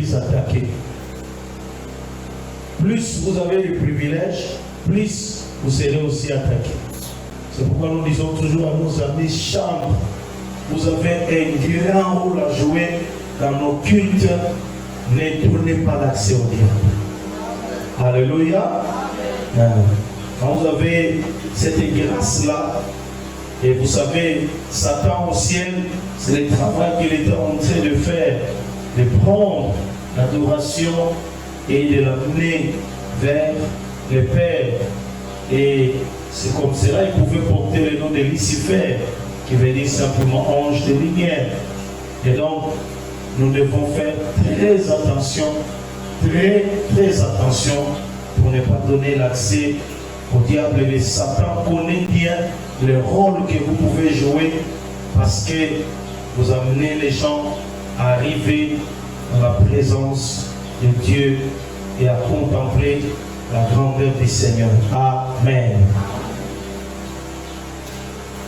plus attaqué. Plus vous avez des privilèges, plus vous serez aussi attaqué. C'est pourquoi nous disons toujours à nos amis, chambre, vous avez un grand rôle à jouer dans nos cultes. Ne donnez pas l'accès au diable. Alléluia. Quand vous avez cette grâce-là, et vous savez, Satan au ciel, c'est le travail qu'il est en train de faire, de prendre l'adoration et de l'amener vers le Père. Et c'est comme cela qu'il pouvait porter le nom de Lucifer, qui veut dire simplement ange de lumière. Et donc, nous devons faire très attention, très attention, pour ne pas donner l'accès au diable. Et Satan connaît bien le rôle que vous pouvez jouer, parce que vous amenez les gens à arriver dans la présence de Dieu et à contempler la grandeur du Seigneur. Amen.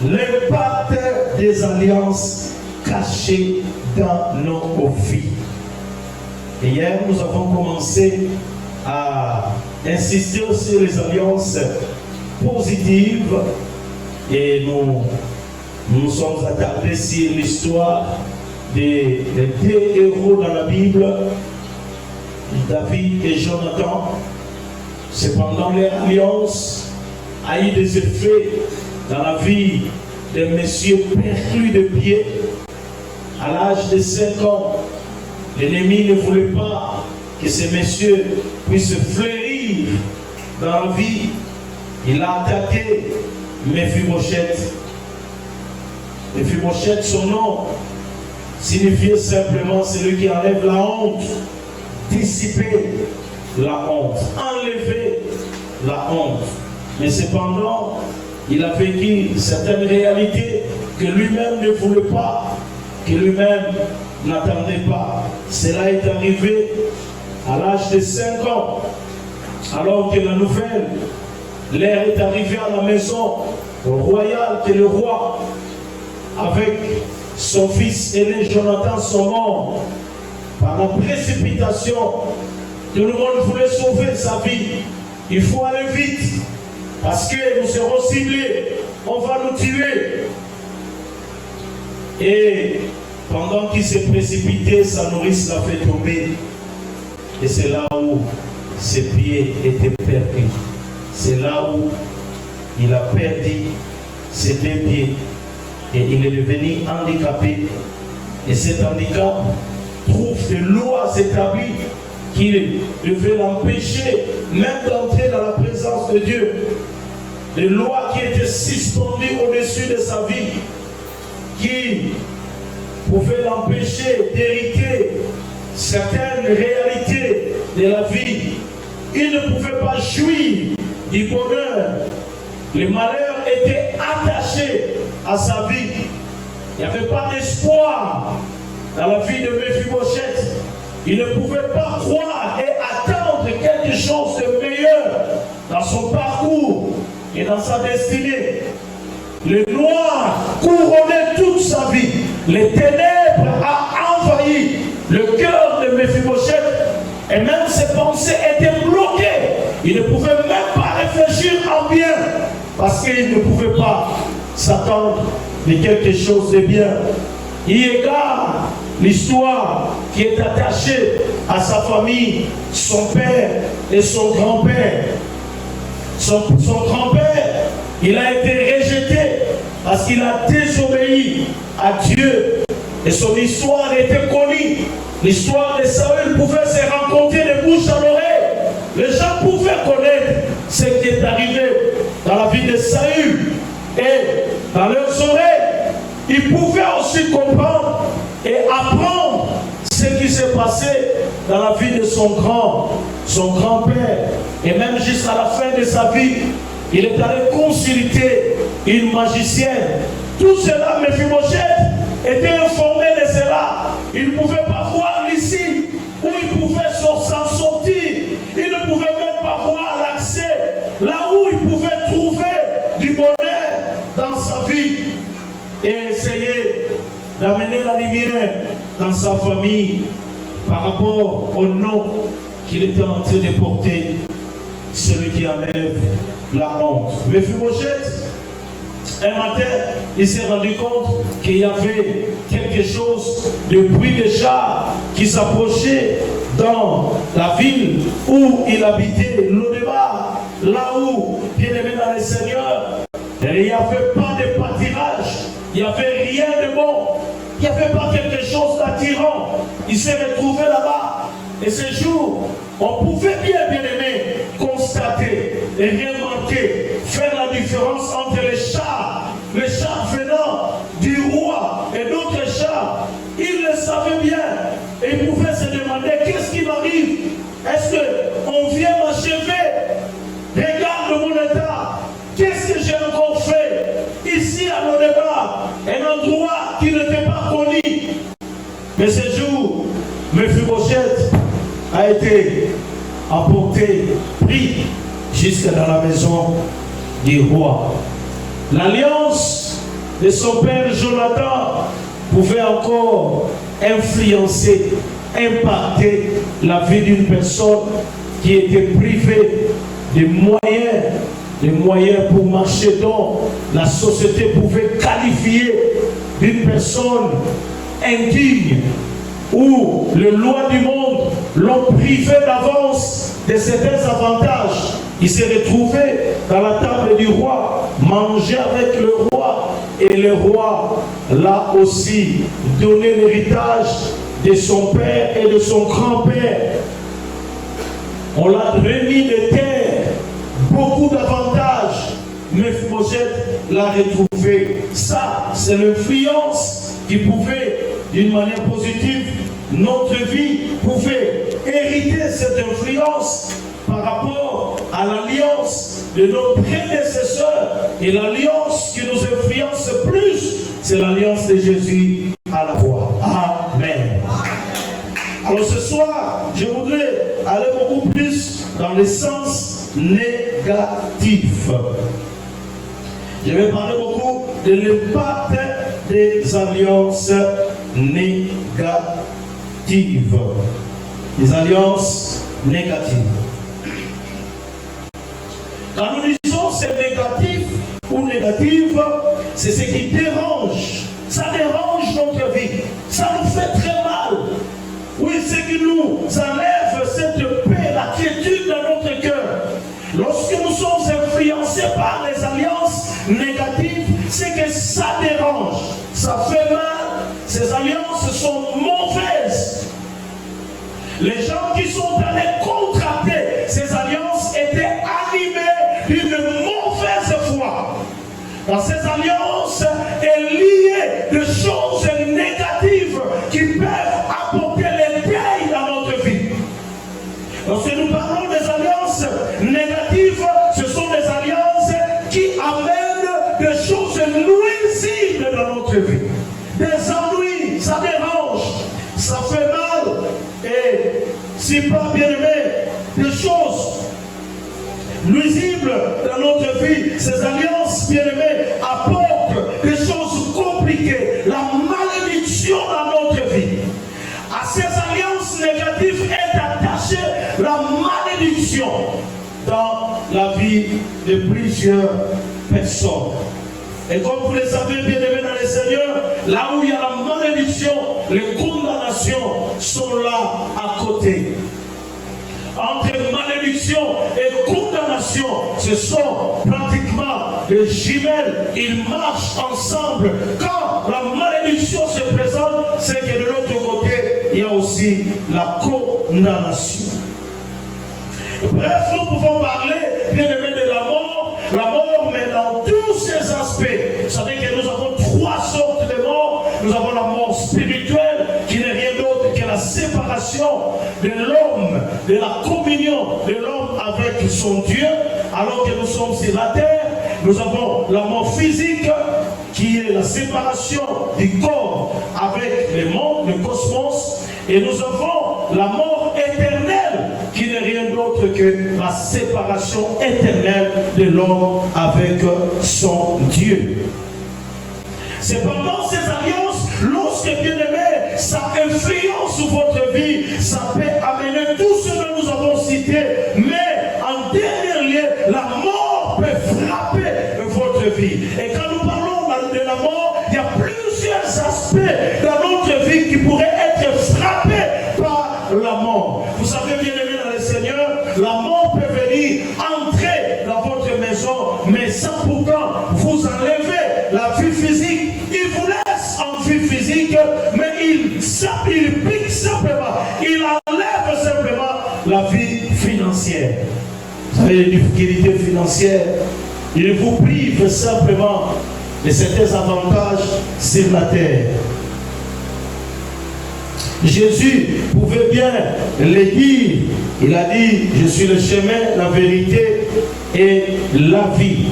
L'impact des alliances cachées dans nos vies. Et hier, nous avons commencé à insister sur les alliances positives et nous sommes attardés sur l'histoire des deux héros dans la Bible, David et Jonathan. Cependant, leur alliance a eu des effets dans la vie de messieurs perclus de pied. À l'âge de 5 ans, l'ennemi ne voulait pas que ces messieurs puissent fleurir dans la vie. Il a attaqué Mephibosheth. Mephibosheth, son nom, signifiait simplement celui qui enlève la honte, dissiper la honte, enlever la honte. Mais cependant, il a vécu certaines réalités que lui-même ne voulait pas, que lui-même n'attendait pas. Cela est arrivé à l'âge de 5 ans, alors que la nouvelle, l'heure est arrivée à la maison royale, que le roi, avec son fils aîné Jonathan, son mort. Par la précipitation, tout le monde voulait sauver sa vie. Il faut aller vite, parce que nous serons ciblés, on va nous tuer. Et pendant qu'il s'est précipité, sa nourrice l'a fait tomber. Et c'est là où ses pieds étaient perdus. C'est là où il a perdu ses 2 pieds. Et il est devenu handicapé. Et cet handicap trouve des lois établies qui devaient l'empêcher même d'entrer dans la présence de Dieu. Des lois qui étaient suspendues au-dessus de sa vie, qui pouvaient l'empêcher d'hériter certaines réalités de la vie. Il ne pouvait pas jouir du bonheur. Le malheur était attaché à sa vie. Il n'y avait pas d'espoir dans la vie de Mephibosheth. Il ne pouvait pas croire et attendre quelque chose de meilleur dans son parcours et dans sa destinée. Le noir couronnait toute sa vie. Les ténèbres a envahi le cœur de Mephibosheth et même ses pensées étaient bloquées. Il ne pouvait même pas réfléchir en bien parce qu'il ne pouvait pas s'attendre de quelque chose de bien. Il égare l'histoire qui est attachée à sa famille, son père et son grand-père. Son grand-père, il a été rejeté parce qu'il a désobéi à Dieu. Et son histoire était connue. L'histoire de Saül pouvait se rencontrer de bouche à l'oreille. Les gens pouvaient connaître ce qui est arrivé dans la vie de Saül. Et dans leurs oreilles, ils pouvaient aussi comprendre et apprendre ce qui s'est passé dans la vie de son grand-père. Et même jusqu'à la fin de sa vie, il est allé consulter une magicienne. Tout cela, Mephibosheth était informé de cela. Il ne pouvait pas voir l'ici où il pouvait s'en sortir. Il ne pouvait même pas voir l'accès là où il pouvait trouver du bonheur dans sa vie et essayer d'amener la lumière dans sa famille. par rapport au nom qu'il était en train de porter, celui qui enlève la honte. Mephibosheth, un matin, il s'est rendu compte qu'il y avait quelque chose de bruit de chars qui s'approchait dans la ville où il habitait, Lo-Debar, là où, bien aimé dans le Seigneur, il n'y avait pas de pâturage, il n'y avait rien de bon, il n'y avait pas quelque chose d'attirant. Il s'est retrouvé là-bas. Et ce jour, on pouvait bien aimé constater et remarquer, faire la différence entre les chars venant du roi et d'autres chars. Il le savait bien et il pouvait se demander qu'est-ce qui m'arrive. Est-ce qu'on vient m'achever? Regarde mon état. Qu'est-ce que j'ai encore fait ici à Lo-Debar, un endroit qui n'était pas connu. Mais ce jour, Mephibosheth a été apporté, pris jusque dans la maison du roi. L'alliance de son père Jonathan pouvait encore influencer, impacter la vie d'une personne qui était privée des moyens pour marcher dont la société pouvait qualifier d'une personne indigne, où les lois du monde l'ont privé d'avance de certains avantages. Il s'est retrouvé dans la table du roi, manger avec le roi, et le roi l'a aussi donné l'héritage de son père et de son grand-père. On l'a remis de terre, beaucoup d'avantages. Mephibosheth l'a retrouvé. Ça, c'est l'influence qui pouvait, d'une manière positive, notre vie pouvait hériter cette influence par rapport à l'alliance de nos prédécesseurs. Et l'alliance qui nous influence plus, c'est l'alliance de Jésus à la croix. Amen. Alors ce soir, je voudrais aller beaucoup plus dans le sens négatif. Je vais parler beaucoup de l'impact des alliances négatives. Les alliances négatives. Quand nous disons c'est négatif ou négative, c'est ce qui dérange. Ça dérange notre vie. Ça nous fait très mal. Oui, c'est qui nous enlève cette paix, la quiétude dans notre cœur. Lorsque nous sommes influencés par les alliances négatives, c'est que ça dérange, ça fait mal. Ces alliances sont mauvaises. Les gens qui sont allés contracter ces alliances étaient animés d'une mauvaise foi. Dans ces alliances est lié de choses négatives qui peuvent apporter les deuils dans notre vie. Lorsque nous parlons des alliances négatives, ce sont des alliances qui amènent des choses nuisibles dans notre vie. Des ennuis, ça dérange, ça fait mal. Et si pas bien aimé, des choses nuisibles dans notre vie, ces alliances bien aimées apportent des choses compliquées, la malédiction dans notre vie. À ces alliances négatives est attachée la malédiction dans la vie de plusieurs personnes. Et comme vous le savez, bien aimés dans le Seigneur, là où il y a la malédiction, les condamnations sont là à côté. Entre malédiction et condamnation, ce sont pratiquement des jumelles. Ils marchent ensemble. Quand la malédiction se présente, c'est que de l'autre côté, il y a aussi la condamnation. Bref, nous pouvons parler, bien aimé, de la mort, mais dans tous ses aspects. Vous savez que nous avons trois sortes de morts. Nous avons la mort spirituelle, qui n'est rien d'autre que la séparation de l'homme, de la communion de l'homme avec son Dieu, alors que nous sommes sur la terre. Nous avons la mort physique, qui est la séparation du corps avec le monde, le cosmos. Et nous avons la mort éternelle, qui n'est rien d'autre que la séparation éternelle de l'homme avec son Dieu. Cependant, cette alliance, lorsque bien aimé, ça influence votre vie, ça peut amener tout ce que nous avons cité, mais en dernier lieu, la mort peut frapper votre vie. Et quand nous parlons de la mort, il y a plusieurs aspects dans notre vie qui pourraient être frappés par la mort. Vous savez, bien aimé dans le Seigneur, la mort peut venir entrer dans votre maison, mais sans pourtant vous enlever la vie physique. Il vous laisse en vie physique, mais il pique simplement, il enlève simplement la vie financière. Vous avez des difficultés financières, il vous prive simplement de certains avantages sur la terre. Jésus pouvait bien le dire. Il a dit, je suis le chemin, la vérité et la vie.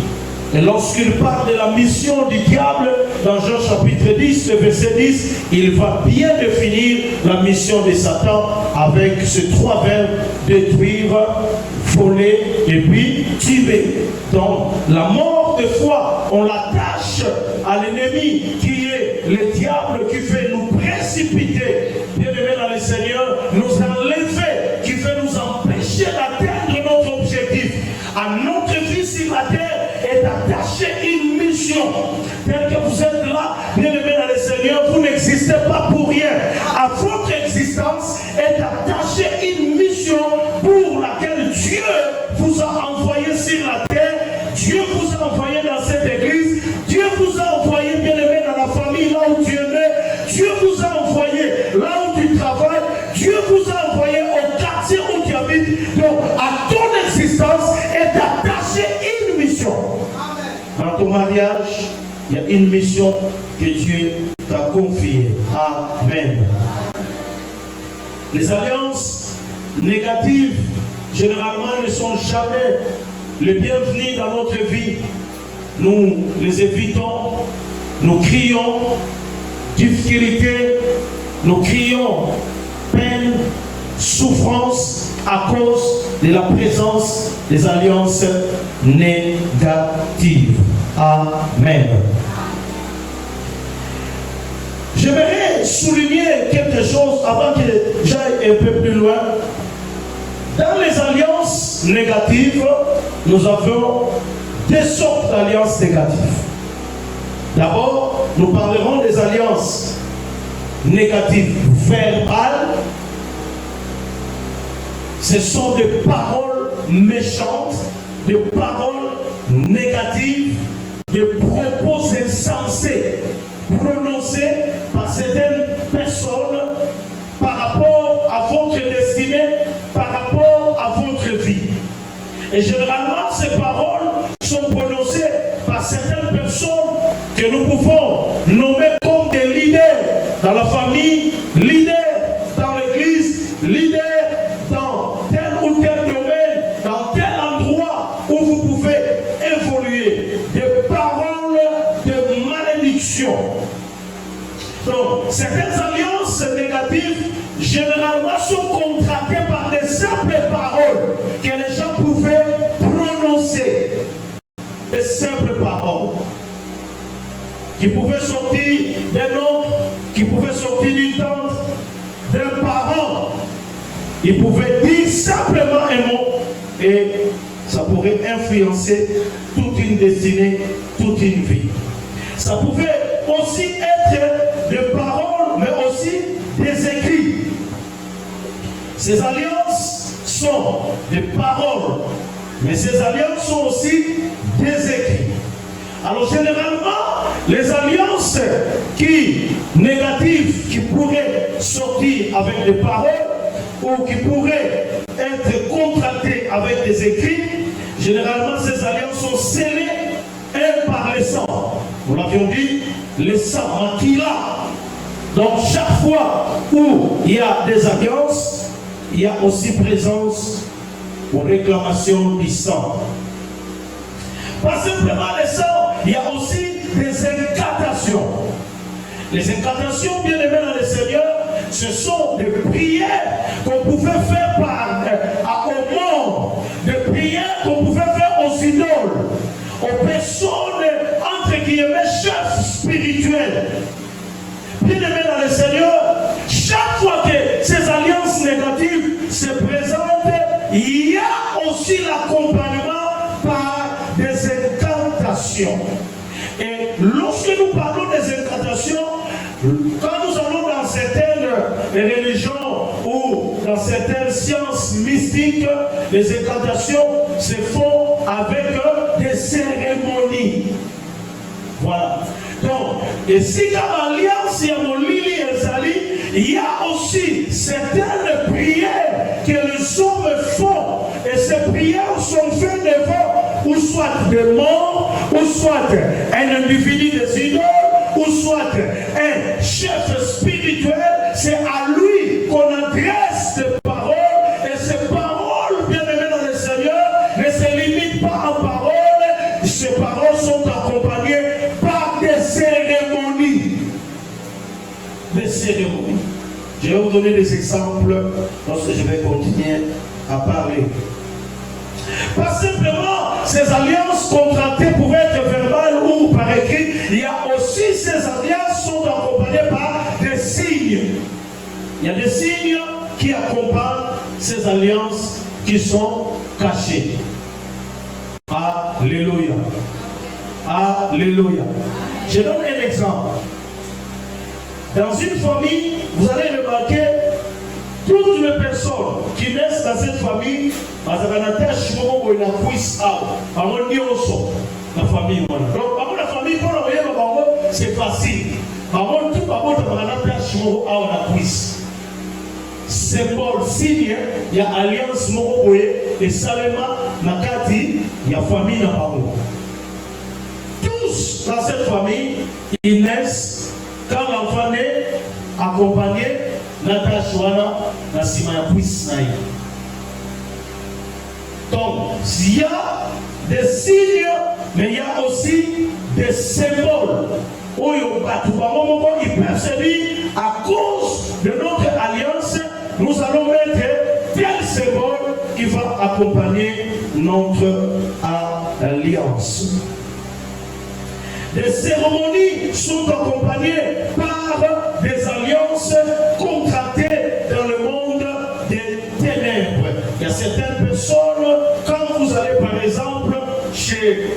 Et lorsqu'il parle de la mission du diable, dans Jean chapitre 10, le verset 10, il va bien définir la mission de Satan avec ces trois verbes: détruire, voler et puis tuer. Donc la mort de foi, on l'attache à l'ennemi qui est le diable, qui fait nous précipiter, bien aimé dans le Seigneur, nous enlever, qui fait nous empêcher d'atteindre notre objectif. À notre vie sur la terre est attachée une mission. Tel que vous êtes là, bien aimé dans le Seigneur, vous n'existez pas pour rien. À votre existence est attachée une mission pour laquelle Dieu vous a envoyé sur la terre. Dieu vous a envoyé dans cette église. Dieu vous a envoyé, bien aimé, dans la famille, là où tu es né. Dieu vous a envoyé là où tu travailles. Dieu vous a envoyé au quartier où tu habites. Donc, à ton existence est attachée une mission. Dans ton mariage, il y a une mission que Dieu t'a confiée. Amen. Les alliances négatives, généralement, ne sont jamais les bienvenus dans notre vie. Nous les évitons, nous crions difficulté, nous crions peine, souffrance à cause de la présence des alliances négatives. Amen. J'aimerais souligner quelque chose avant que j'aille un peu plus loin. Dans les alliances négatives, nous avons deux sortes d'alliances négatives. D'abord, nous parlerons des alliances négatives verbales. Ce sont des paroles méchantes, des paroles négatives, des propos insensés prononcés par certaines personnes par rapport à votre destinée, par rapport à votre vie. Et généralement, ces paroles sont prononcées par certaines personnes que nous pouvons nommer comme des leaders dans la famille, leaders dans l'église, leaders dans tel ou tel domaine, dans tel endroit où vous pouvez évoluer. Des paroles de malédiction. Donc, certaines alliances négatives, généralement, sont contractées par des simples paroles que les gens pouvaient prononcer. Des simples paroles qui pouvaient sortir d'un homme, qui pouvaient sortir d'une tante, d'un parent. Ils pouvaient dire simplement un mot et ça pourrait influencer toute une destinée, toute une vie. Ça pouvait aussi être des paroles, mais aussi des écrits. Ces alliances sont des paroles, mais ces alliances sont aussi des écrits. Alors généralement, les alliances négatives qui pourraient sortir avec des paroles ou qui pourraient être contractées avec des écrits, généralement ces alliances sont scellées un par le sang. Nous l'avions dit, le sang maquilla. Donc chaque fois où il y a des alliances, il y a aussi présence ou réclamation du sang. Pas simplement le sang, il y a aussi des incantations. Les incantations, bien aimées dans le Seigneur, ce sont des prières qu'on pouvait faire au monde, des prières qu'on pouvait faire aux idoles, aux personnes, entre guillemets, chefs spirituels. Bien aimés dans le Seigneur, chaque fois que ces alliances négatives incantations. Et lorsque nous parlons des incantations, quand nous allons dans certaines religions ou dans certaines sciences mystiques, les incantations se font avec des cérémonies. Voilà. Donc, et si dans l'alliance, il y a mon Lili et Zali, il y a aussi certaines prières que les hommes font. Et ces prières sont faites devant ou soit des morts, ou soit un individu des idoles, ou soit un chef spirituel. C'est à lui qu'on adresse des paroles. Et ces paroles, bien aimées dans le Seigneur, ne se limitent pas en paroles. Ces paroles sont accompagnées par des cérémonies. Des cérémonies. Je vais vous donner des exemples lorsque je vais continuer à parler. Pas simplement ces alliances contractées pouvaient être verbales ou par écrit, il y a aussi ces alliances sont accompagnées par des signes. Il y a des signes qui accompagnent ces alliances qui sont cachées. Alléluia. Alléluia. Je donne un exemple. Dans une famille, vous allez remarquer toutes les personnes qui naissent dans cette famille, la famille. Donc, la famille, c'est facile. Symbole, signe, il y a alliance et Salema, Nakati, il y a famille. Tous dans cette famille, ils naissent quand l'enfant naît, accompagné, Natashwana, Nasima Puisnaï. Donc, il y a des signes, mais il y a aussi des symboles. Ils peuvent se dire, à cause de notre alliance, nous allons mettre tel symbole qui va accompagner notre alliance. Les cérémonies sont accompagnées par des alliances contractées dans le monde des ténèbres. Il y a certaines personnes, quand vous allez par exemple chez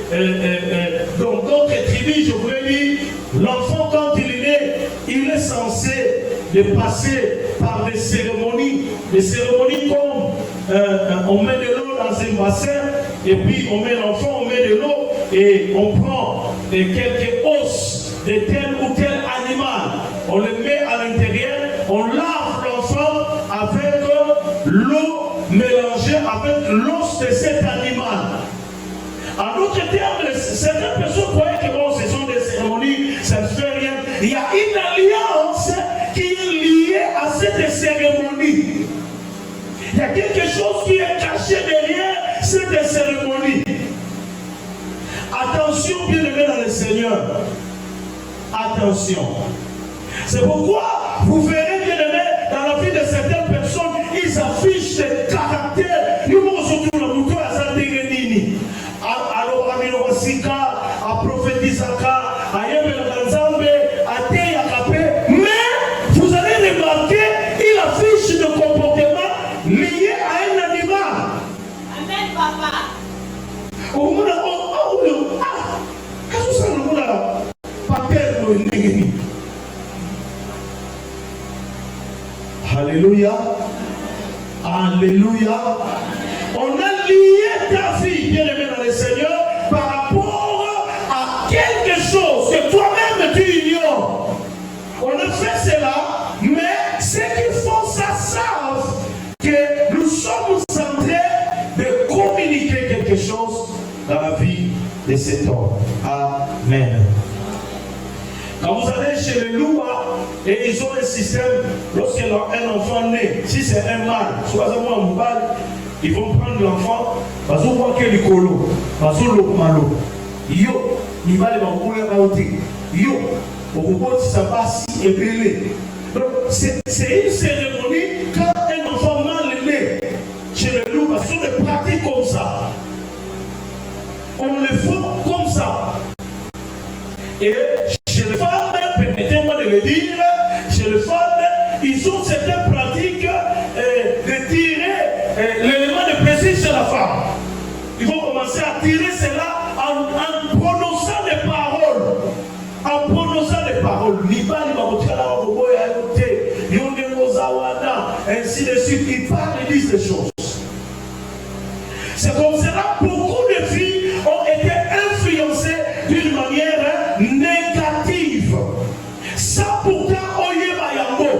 donc d'autres tribus, je voulais dire, l'enfant quand il est né, il est censé de passer par des cérémonies comme on met de l'eau dans un bassin, et puis on met l'enfant, on met de l'eau, et on prend quelques os de tel ou tel animal, on le met à l'intérieur, on lave l'enfant avec l'eau mélangée avec l'os de cet animal. En d'autres termes, certaines personnes croyaient que bon, ce sont des cérémonies, ça ne fait rien. Il y a une alliance qui est liée à cette cérémonie. Il y a quelque chose qui est caché derrière cette cérémonie. Attention, bien-aimés dans le Seigneur. Attention. C'est pourquoi vous verrez, bien-aimés, dans la vie de certaines personnes, ils affichent des caractères. Nous sommes surtout le mouton à Santérenini. Alors, Aminorosika, à Prophétisaka, à Yemel-Ganzambe, à Teyakapé. Mais, vous allez remarquer, il affiche des comportements liés à un animal. Amen, papa. Alléluia. Alléluia. On a lié ta vie, bien-aimée dans le Seigneur, par rapport à quelque chose que toi-même tu ignores. On a fait cela, mais ceux qui font ça savent que nous sommes en train de communiquer quelque chose dans la vie de cet homme. Amen. Quand vous allez chez les Louba, et ils ont un système, lorsqu'un enfant naît, si c'est un mâle, soit un mâle, ils vont prendre l'enfant, parce qu'on voit qu'il est colo, parce qu'on le malo. Yo, il va les envoyer à côté. Yo, on voit si ça passe et brûlé. Donc, c'est une cérémonie quand un enfant mâle est né chez les Louba, ce sont des pratiques comme ça. On le fait comme ça. Et chez les femmes, permettez-moi de le dire, chez les femmes, ils ont certaines pratiques de tirer l'élément de plaisir chez la femme. Ils vont commencer à tirer cela en prononçant parole. Ainsi de suite, ils parlent et disent des choses. C'est comme cela, beaucoup de filles ont été influencées d'une manière négative. Ça pourtant, Oyeba Yango.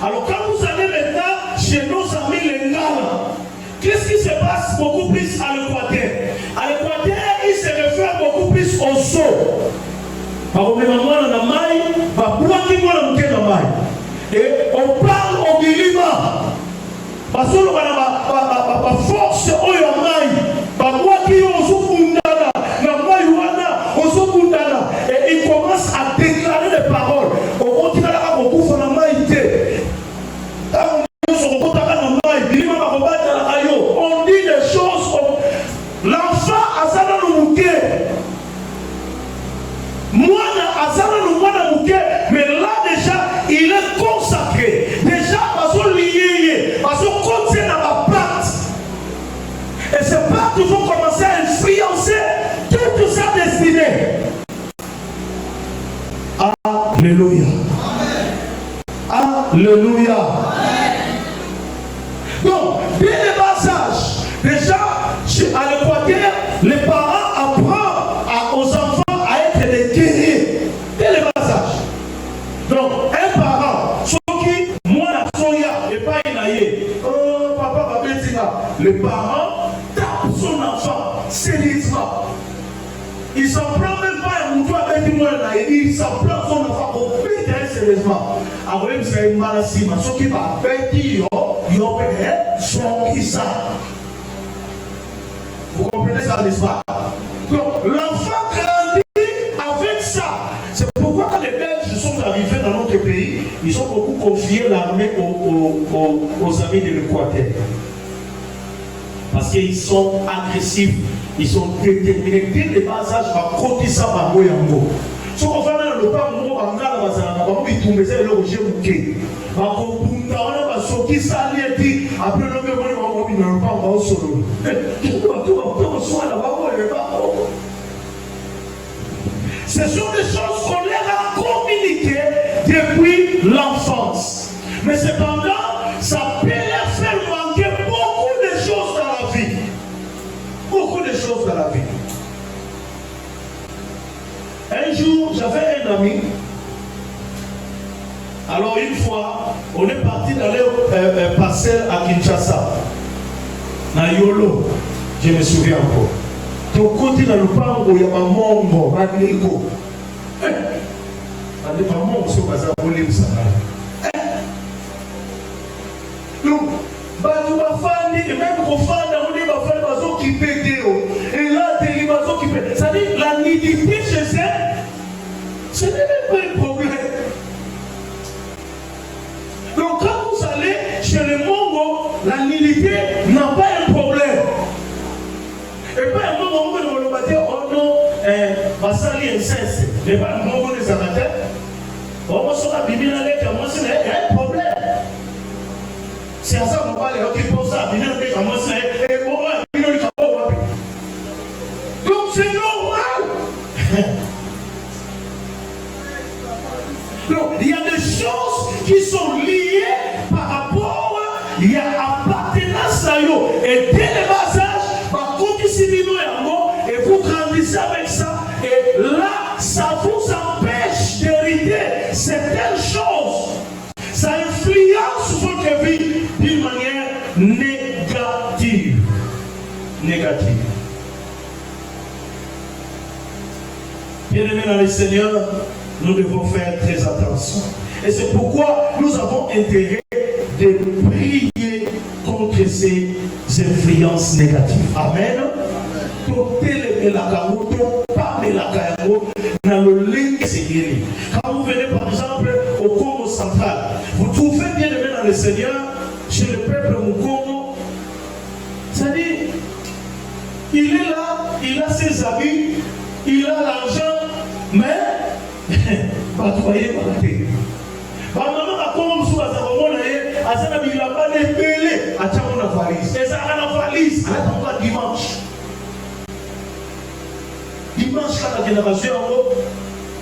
Alors quand vous allez maintenant chez nos amis les Ngala, qu'est-ce qui se passe beaucoup plus à l'Équateur? À l'Équateur, il se réfère beaucoup plus au saut. Et on parle au Bilima. Parce que la force et il commence à déclarer des paroles. On dit des choses comme l'enfant a ça dans le bouquet. Mais là déjà, il est consacré. Déjà, parce qu'on lié, parce qu'on compte dans la patte. Et c'est pas toujours commencer à influencer toute sa destinée. Alléluia. Alléluia. Donc, dès le bas âge, déjà, à l'Équateur, les parents apprennent aux enfants à être des guerriers. Dès le bas âge. Donc, un parent, qui, moi, la soya, et pas inaïe. Oh, papa, le parent tape son enfant sérieusement. Il s'en prend même pas un mouton avec moi, il s'en prend son enfant au plus sérieusement. Après, vous savez, Malassima, ce qui va faire dire, il a son Issa. Vous comprenez ça, n'est-ce pas? Donc, l'enfant grandit avec ça. C'est pourquoi quand les Belges sont arrivés dans notre pays, ils ont beaucoup confié l'armée aux amis de l'Équateur. Parce qu'ils sont agressifs, ils sont déterminés. Dès le bas âge, va côté ça, va go yango. Si on va dans le pas, on va dans la zone, on va tomber ça, le rocher bouquet. On va sortir ça, il dit, après le même moment, on va pas en solo. Ce sont des choses qu'on leur a communiquées depuis l'enfance. Mais cependant, ça peut leur faire manquer beaucoup de choses dans la vie. Beaucoup de choses dans la vie. Un jour, j'avais un ami. Alors une fois, on est parti d'aller passer à Kinshasa. Na Yolo, je me souviens encore. Ton côté dans le pango, il y a ma mongo, ma négo. Ma mongo, c'est pas ça, vous l'avez ça. Donc, tu vas faire, et même qu'on fait, on dit, va faire des oiseaux qui pètent. Et là, des oiseaux qui pètent. Ça dit, la nudité chez elle, ce n'est même pas un problème. Donc, quand vous allez chez les Mongo, la nudité n'a pas un problème. Et pas un moment où on va dire, oh non, Bassali inceste. Mais pas un moment où les amateurs, on va se faire bibi dans les cas, moi, c'est un problème. C'est à ça qu'on parle, qui pense ça, bibi dans les cas, moi, c'est un problème. Donc, c'est normal. Donc, il y a des choses qui sont liées par rapport à appartenance à eux. Et dès le bas âge, et vous grandissez avec ça, et là, ça vous empêche d'hériter certaines choses. Ça influence votre vie d'une manière négative. Négative. Bien-aimés dans le Seigneur, nous devons faire très attention. Et c'est pourquoi nous avons intérêt de prier contre ces influences négatives. Amen. Quand vous venez par exemple au Congo central, vous trouvez bien aimé dans le Seigneur, chez le peuple Mukongo, c'est-à-dire, il est là, il a ses amis, il a l'argent, mais pas croyez pas la tête. Maman a commencé à il n'a pas de belé à la valise. Et ça a la valise, à dimanche. Dimanche, la génération,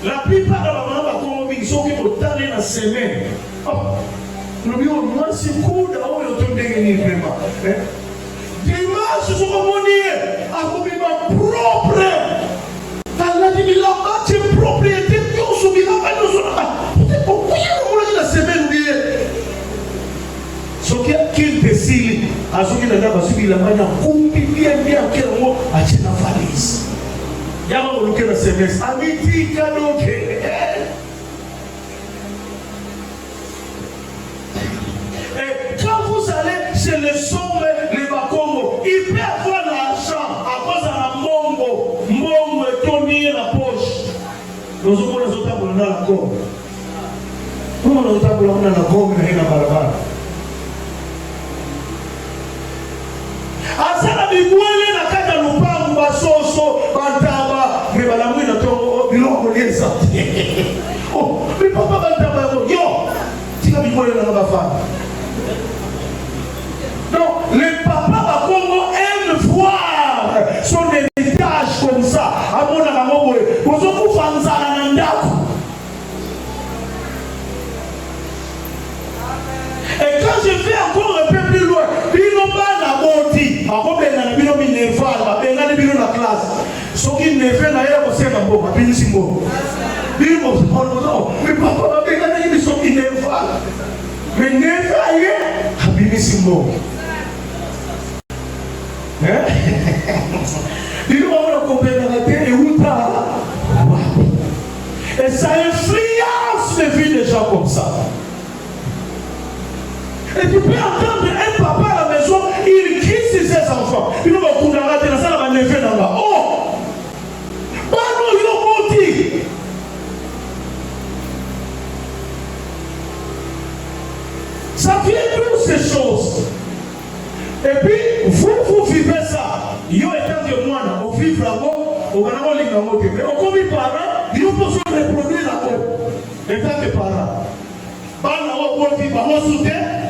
La plupart de la maman qui sont dans la semaine. Moi, c'est cool d'avoir le temps de gagner vraiment. Dimanche, ce sont mon à vous propre. Dans la vie, là-bas, c'est propriété. On se dit là-bas, pourquoi on a la semaine oubliée? Ce qu'il décide, à ce qu'il a subi la manière, bien, quel mot, à la valise. Il y a un look à la semaine. Amiti, cadeau. Et quand vous allez chez les sombres, les Bakongo, il peut avoir l'argent à cause de la mongo. Mongo est tombé dans la poche. Nous avons les autres dans la gomme. Nous avons les autres dans la gomme et dans la barabara. Asala bigwele na kata lupangu basoso bantaba me balamu na tongo biloko liesa. Oh, mais papa bantaba yo. Tika bigwele na bafana. Donc, les papas à Congo aiment voir son héritage comme ça. À mon amour, vous avez fait un et quand je vais encore un peu plus loin, Bino Bana Moti, à Robena, Bino Minerval, à Bena, Bino la classe. Ce qui ne fait rien, c'est un bon, à Bino Simbo. Bino, non, mais papa, à Bena, ils sont Minerval. Mais Minerval, à Bino Simbo. Il va comprendre la terre et où et ça influence les vies des gens comme ça. Et tu peux entendre un papa à la maison, il crie sur ses enfants. Il va courir dans la terre, ça va lever dans la. Oh! Bah non, il a menti. Ça vient toutes ces choses. Et puis, vous vivez ça. Yo étant de moi, vous vivez là-bas, vous avez les gamins. Mais on comme les parents, ils peuvent se reproduire là-bas. Étant que parents.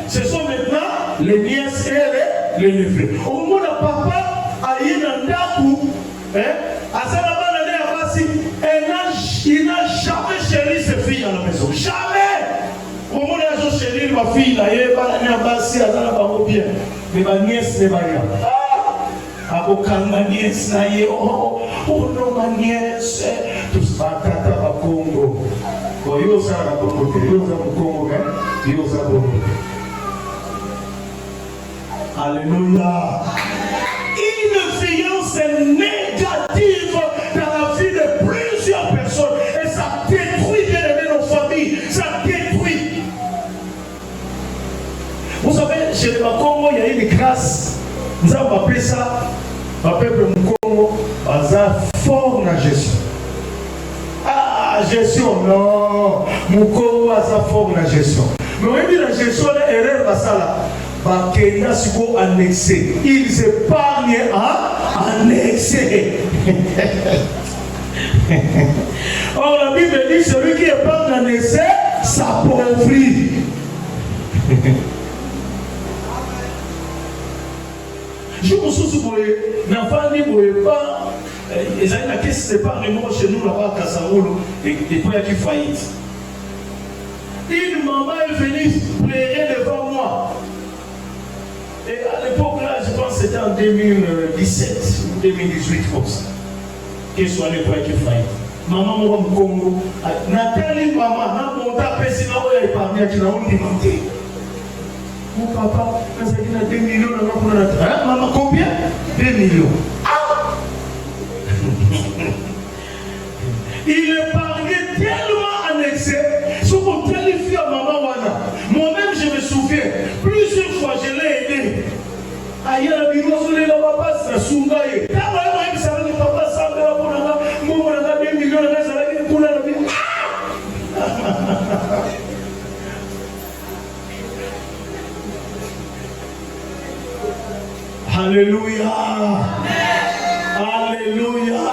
Ce sont maintenant les nièces et les neveux. Au moment où le papa a eu un dakou, il n'a jamais chéri ses filles à la maison. Jamais! Au moment où il a chéri ma fille, il a bien. Mais ma nièce n'est pas là. Ma nièce, oh non, ma nièce, tout ça, tata, ma Congo. Alléluia. Une influence négative dans la vie de plusieurs personnes et ça détruit bien aimé nos familles, ça détruit. Vous savez, chez les Congo, il y a une grâce. Nous avons appelé ça, le peuple Congo, fort dans la gestion. Gestion, non. Mouko a sa forme la gestion. Mais on dit la gestion, l'erreur, c'est annexé. Ils épargnent à annexer. Or, la Bible dit celui qui épargne à annexer s'appauvrit. Je me souviens que l'enfant ne pas. Et ça, la caisse d'épargnement chez nous là-bas à Kassaroulou, et puis il y a qui faillite. Une maman est venue pleurer devant moi. Et à l'époque là, je pense que c'était en 2017 ou 2018 comme ça. Qu'elle soit les poids qui faillite. Maman m'a dit Congo. Nathalie maman, mon tapé si maman a épargné, qui n'a pas demandé. Mon papa, quand ça dit 2 millions, maman combien? 2 millions. Il épargnait tellement annexé, ce qu'on qualifie à maman Wana. Moi-même, je me souviens, plusieurs fois, je l'ai aidé. Aïe, la bureau, sur les papa, c'est Sungaye. Quand même, ça veut dire papa, ça veut dire moi, on a 2 millions, ça veut dire pour la vie. Alléluia. Alléluia.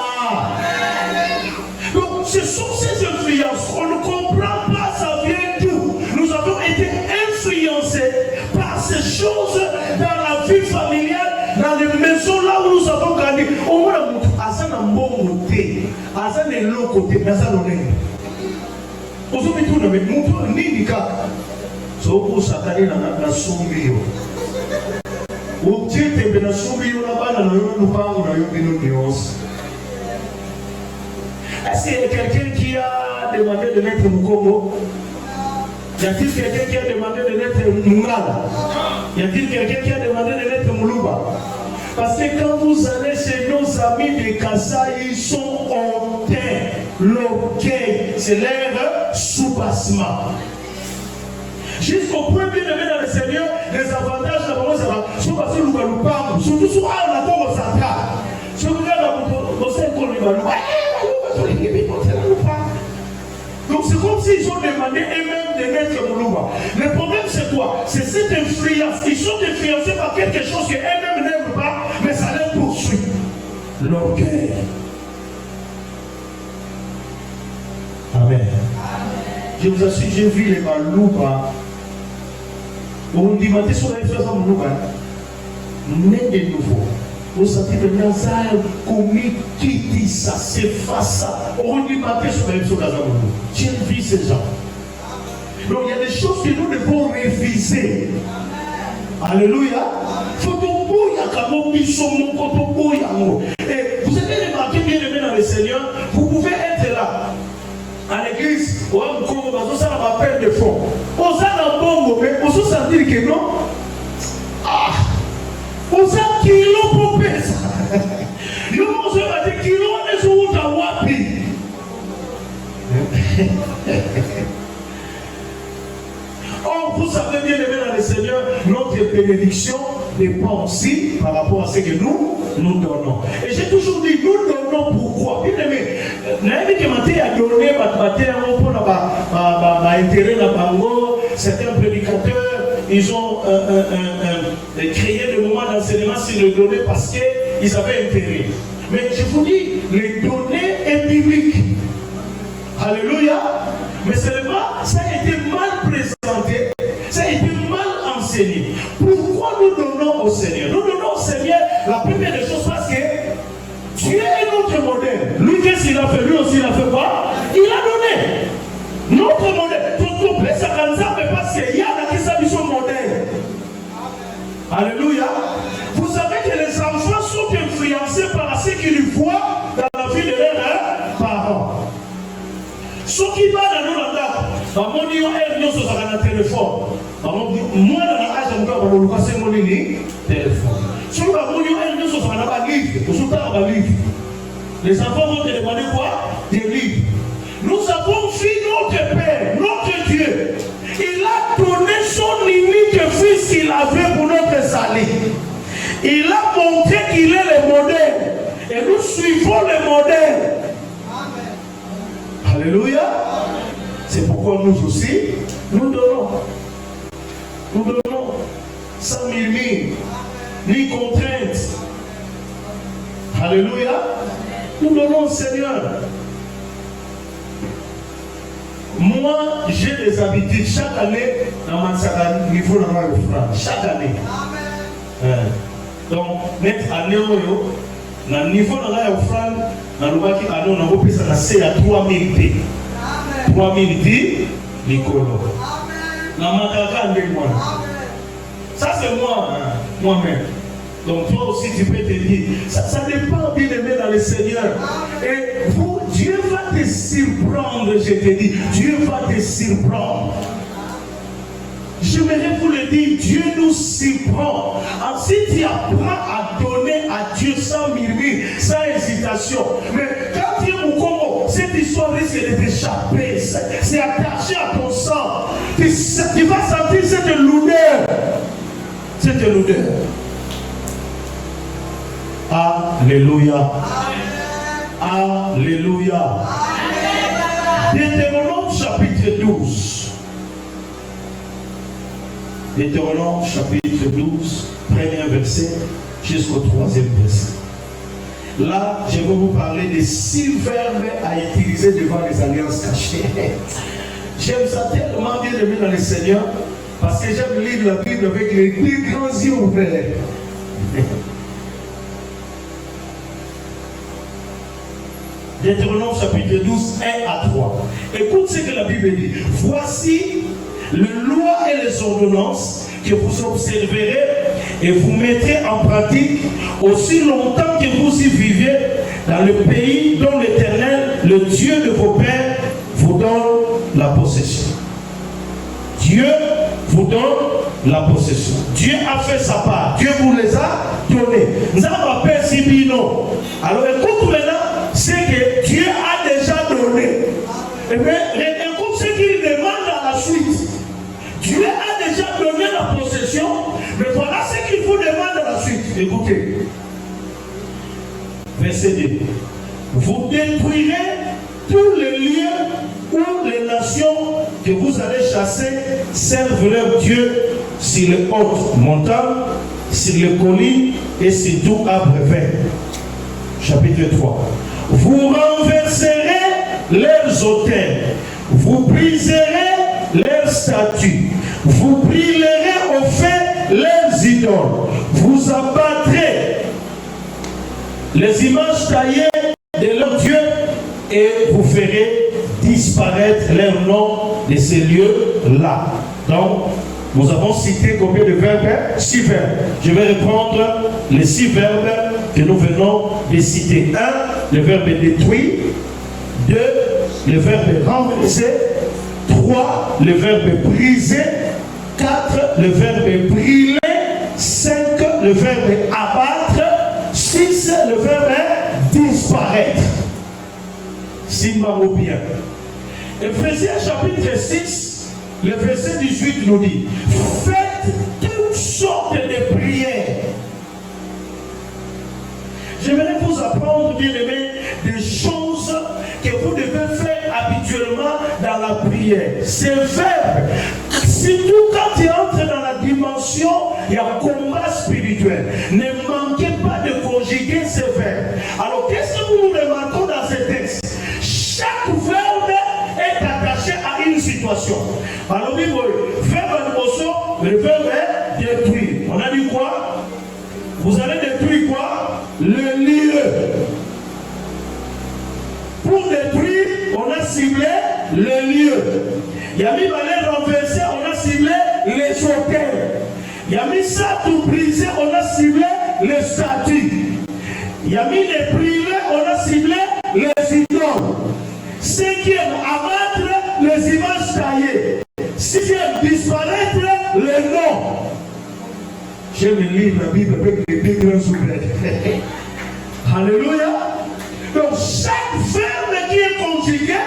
Donc, ce sont ces influences. On ne comprend pas, ça vient d'où. Nous avons été influencés par ces choses dans la vie familiale, dans les maisons là où nous avons grandi. au moins Asa na mbongo te, Asa ne loko te, mais Asa l'honneur. Aujourd'hui tout le monde nini kaka. Soko satani na sombi yo. Ou tu te na sombi yo na bana na yo lupango na yo bino nyos. Est-ce qu'il y a quelqu'un qui a demandé de mettre Mukongo? Y a-t-il quelqu'un qui a demandé de mettre Mungala? Y a-t-il quelqu'un qui a demandé de mettre Muluba? Parce que quand vous allez chez nos amis de Kassa, ils sont hautains. L'orgueil, c'est leur soubassement. Jusqu'au point bien aimé dans le Seigneur, les avantages de la maman, surtout sur la tombe au central. Si vous regardez dans le Seigneur, donc c'est comme s'ils ont demandé eux-mêmes de mettre Moulouba. Le problème c'est quoi? C'est cette influence. Ils sont influencés par quelque chose qu'eux-mêmes n'aiment pas, mais ça les poursuit. L'orgueil. Amen. Je vous assure, j'ai vu les Malouba. On dit matin sur la influence de Moulouba. Né de nouveau. Vous sentez que Nazar commis qui dit ça, c'est face ça. On dit matin sur la influence de Moulouba. J'ai vu ces gens. Donc il y a des choses que nous devons réviser. Alléluia. Et vous avez remarqué bien aimé dans le Seigneur, vous pouvez être là. À l'église, on a appel de fond. On a un bon mais on se sentit que non. Ah, on a un kilo pour payer ça. On a des kilos, on est sur la wapi. Or, vous savez bien aimé dans le Seigneur, notre bénédiction dépend aussi par rapport à ce que nous donnons. Et j'ai toujours dit, nous donnons pourquoi? Bien aimé, certains prédicateurs, ils ont créé le moment d'enseignement sur le donner parce qu'ils avaient intérêt. Mais je vous dis, les données est biblique. Alléluia. Mais seulement, ça a été mal présenté, ça a été mal enseigné. Pourquoi nous donnons au Seigneur? Nous donnons au Seigneur la première des choses parce que Dieu est notre modèle. Lui, qu'est-ce qu'il a fait? Lui aussi, il a fait quoi? Il a donné. Notre modèle. Tout le ça mais parce qu'il y a la qui son modèle. Alléluia. Vous savez que les enfants sont influencés par ce qu'ils voient dans la vie de leurs parents. Ce qui va dans nos langues, mon niveau est venu sur un téléphone. Moi, dans l'âge de mon gars, c'est mon téléphone. Si vous avez mon niveau est venu sur un livre, les enfants vont te demander quoi? Des livres. Nous avons vu notre Père, notre Dieu. Il a donné son unique fils qu'il avait pour notre salut. Il a montré qu'il est le modèle. Et nous suivons le modèle. Alléluia. C'est pourquoi nous aussi, nous donnons. Nous donnons sans murmure, ni contrainte. Alléluia. Nous donnons au Seigneur. Moi, j'ai des habitudes. Chaque année, dans mon niveau de l'offrande. Chaque année. Amen. Donc, mettre année au dans le niveau de l'offrande, dans le bas qui a nous, on a passé à 3000 dés. 3000 dés, Nicolo. Dans ma caca, ça c'est moi, moi-même. Donc toi aussi tu peux te dire, ça dépend bien aimé dans le Seigneur. Et vous, Dieu va te surprendre, je te dis, Dieu va te surprendre. J'aimerais vous le dire, Dieu nous surprend. Ensuite, tu apprends à donner à Dieu sans murmure, sans hésitation. Mais quand tu es au Congo, cette histoire risque de t'échapper. C'est attaché à ton sang. Tu vas sentir cette lourdeur. Cette lourdeur. Alléluia. Alléluia. Deutéronome chapitre 12. Deutéronome chapitre 12, premier verset jusqu'au troisième verset. Là, je vais vous parler des 6 verbes à utiliser devant les alliances cachées. J'aime ça tellement bien aimé dans le Seigneur parce que j'aime lire la Bible avec les plus grands yeux ouverts. Deutéronome chapitre 12, 1 à 3. Écoute ce que la Bible dit. Voici les lois et les ordonnances que vous observerez et vous mettrez en pratique aussi longtemps que vous y vivez dans le pays dont l'Éternel, le Dieu de vos pères, vous donne la possession. Dieu vous donne la possession. Dieu a fait sa part. Dieu vous les a donnés. Nous avons appelé Sibino. Alors écoute maintenant ce que Dieu a déjà donné. Et bien, écoute ce qu'il demande à la suite. Dieu a déjà donné la possession, mais voilà ce qu'il vous demande à la suite. Écoutez. Verset 2. Vous détruirez tous les lieux où les nations que vous allez chasser servent leur Dieu sur les hautes montagnes, sur les collines et sur tout arbre vert. Chapitre 3. Vous renverserez leurs autels, vous briserez leurs statues, vous brûlerez au feu leurs idoles, vous abattrez les images taillées de leur Dieu et vous ferez disparaître leur nom de ces lieux-là. Donc, nous avons cité combien de verbes? 6 verbes. Je vais reprendre les 6 verbes que nous venons de citer. 1, le verbe détruire. 2, le verbe renverser. 3, le verbe briser. 4, le verbe brûler. 5, le verbe abattre. 6, le verbe disparaître. Simba ou bien. Ephésiens chapitre 6, le verset 18 nous dit: faites toutes sortes de prières. J'aimerais vous apprendre, bien aimés, des choses que vous devez faire habituellement dans la prière. Ces verbes, surtout quand tu entres dans la dimension, il y a un combat spirituel. Ne manquez pas de conjuguer ces verbes. Alors, qu'est-ce que nous remarquons dans ces textes? Chaque verbe est attaché à une situation. Alors, le verbe est détruire. On a dit quoi? Vous allez détruire quoi? Le lieu. Pour détruire, on a ciblé le lieu. Yami va renverser, on a ciblé les hôtels. Yami ça tout briser, on a ciblé les statues. Yami les brûler, on a ciblé les idoles. 5e, abattre les images taillées. 6e, disparaître les noms. J'aime lire la Bible avec les deux grands soufflets. Alléluia. Donc chaque verbe qui est conjugué,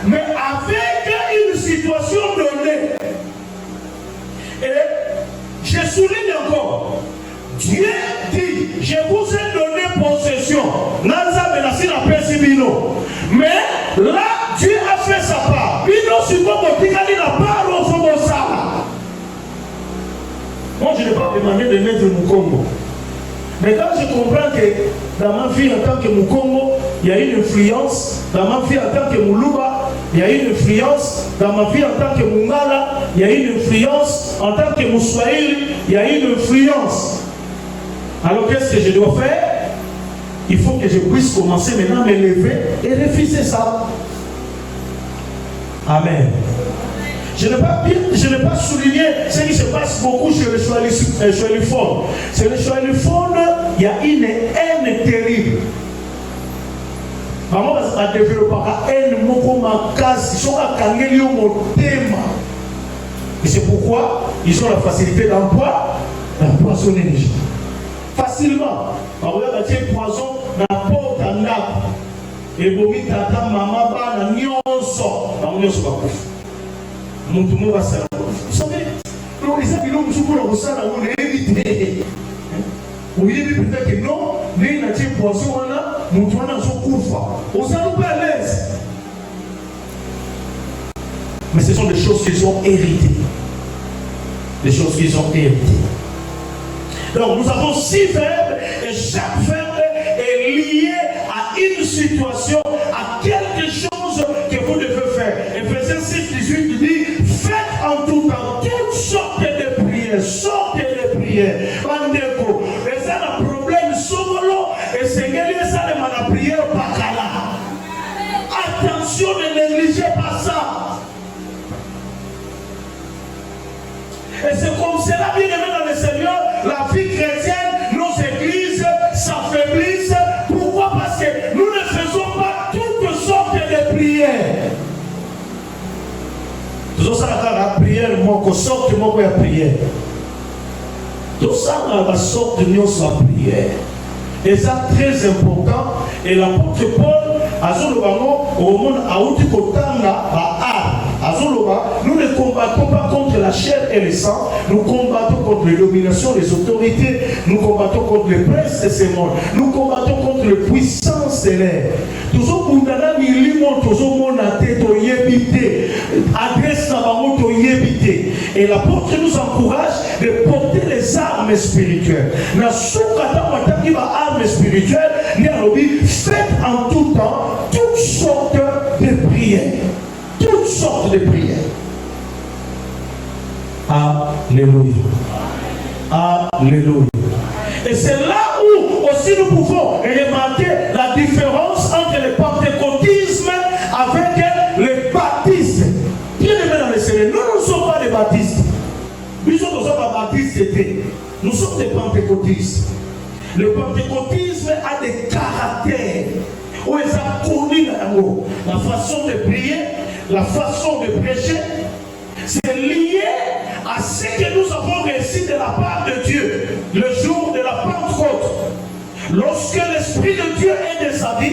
mais avec une situation donnée. Et je souligne encore, Dieu dit, je vous ai donné possession. Mais là, Dieu a fait sa part. Moi, je n'ai pas demandé de mettre Mukongo. Mais quand je comprends que dans ma vie en tant que Mukongo, il y a une influence, dans ma vie en tant que Muluba, il y a une influence, dans ma vie en tant que Mungala, il y a une influence, en tant que Mouswahili, il y a une influence. Alors qu'est-ce que je dois faire? Il faut que je puisse commencer maintenant à me lever et refuser ça. Amen. Je n'ai pas souligné ce qui se passe beaucoup chez les Choualifons. Chez les Choualifons, il y a une haine terrible. Maman va développer une haine, ils sont à Kangeli au thème. Et c'est pourquoi ils ont la facilité d'empoisonner les gens. Facilement. On va mettre poison dans la porte en arbre. Et bomi tata maman ba na nyonso. Na nyonso ba kufa. Muntu mo basala. Vous savez, donc ils ont dit que nous sommes on est évité. Vous voyez peut-être que non, mais il a dit poison là, muntu wana zo kufa. On s'en pas à l'aise. Mais ce sont des choses qu'ils ont héritées. Des choses qu'ils ont héritées. Donc nous avons 6 verbes et chaque verbe est lié à une situation, à quelque chose que vous devez faire. Ephésiens 6, 18 dit: faites en tout temps toutes sortes de prières, sortes de prières. Mandeko, et ça le problème solo et c'est que ça demande la prière par là. vie chrétienne, nos églises s'affaiblissent. Pourquoi? Parce que nous ne faisons pas toutes sortes de prières. Tout ça, la prière, moi, qu'on sorte de moi, la prière. Tout ça, la sorte de nous, la prière. Et ça, très important. Et l'apôtre Paul, nous ne combattons pas contre la chair et le sang, nous combattons contre les dominations, les autorités, nous combattons contre les princes de ce monde, nous combattons contre les puissances de l'air. Et l'apôtre nous encourage de porter les armes spirituelles. Faites en tout temps toutes sortes de prières. Toutes sortes de prières. Alléluia. Alléluia. Et c'est là où aussi nous pouvons remarquer la différence entre le pentecôtisme avec le baptisme. Bien aimé dans le Seigneur, nous ne sommes pas des baptistes. Nous sommes pas baptistes, nous sommes des pentecôtistes. Le pentecôtisme a des caractères. Où ils ont connu la façon de prier, la façon de prêcher. C'est lié à ce que nous avons reçu de la part de Dieu le jour de la Pentecôte. Lorsque l'Esprit de Dieu est descendu,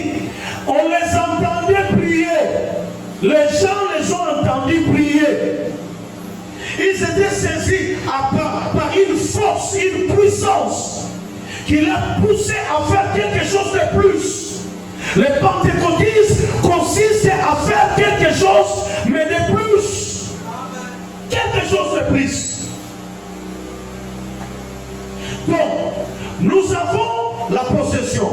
on les entendait prier. Les gens les ont entendus prier. Ils étaient saisis par une force, une puissance qui les a poussés à faire quelque chose de plus. Le pentecôtisme consiste à faire quelque chose, mais de plus. Quelque chose de plus. Donc, nous avons la possession.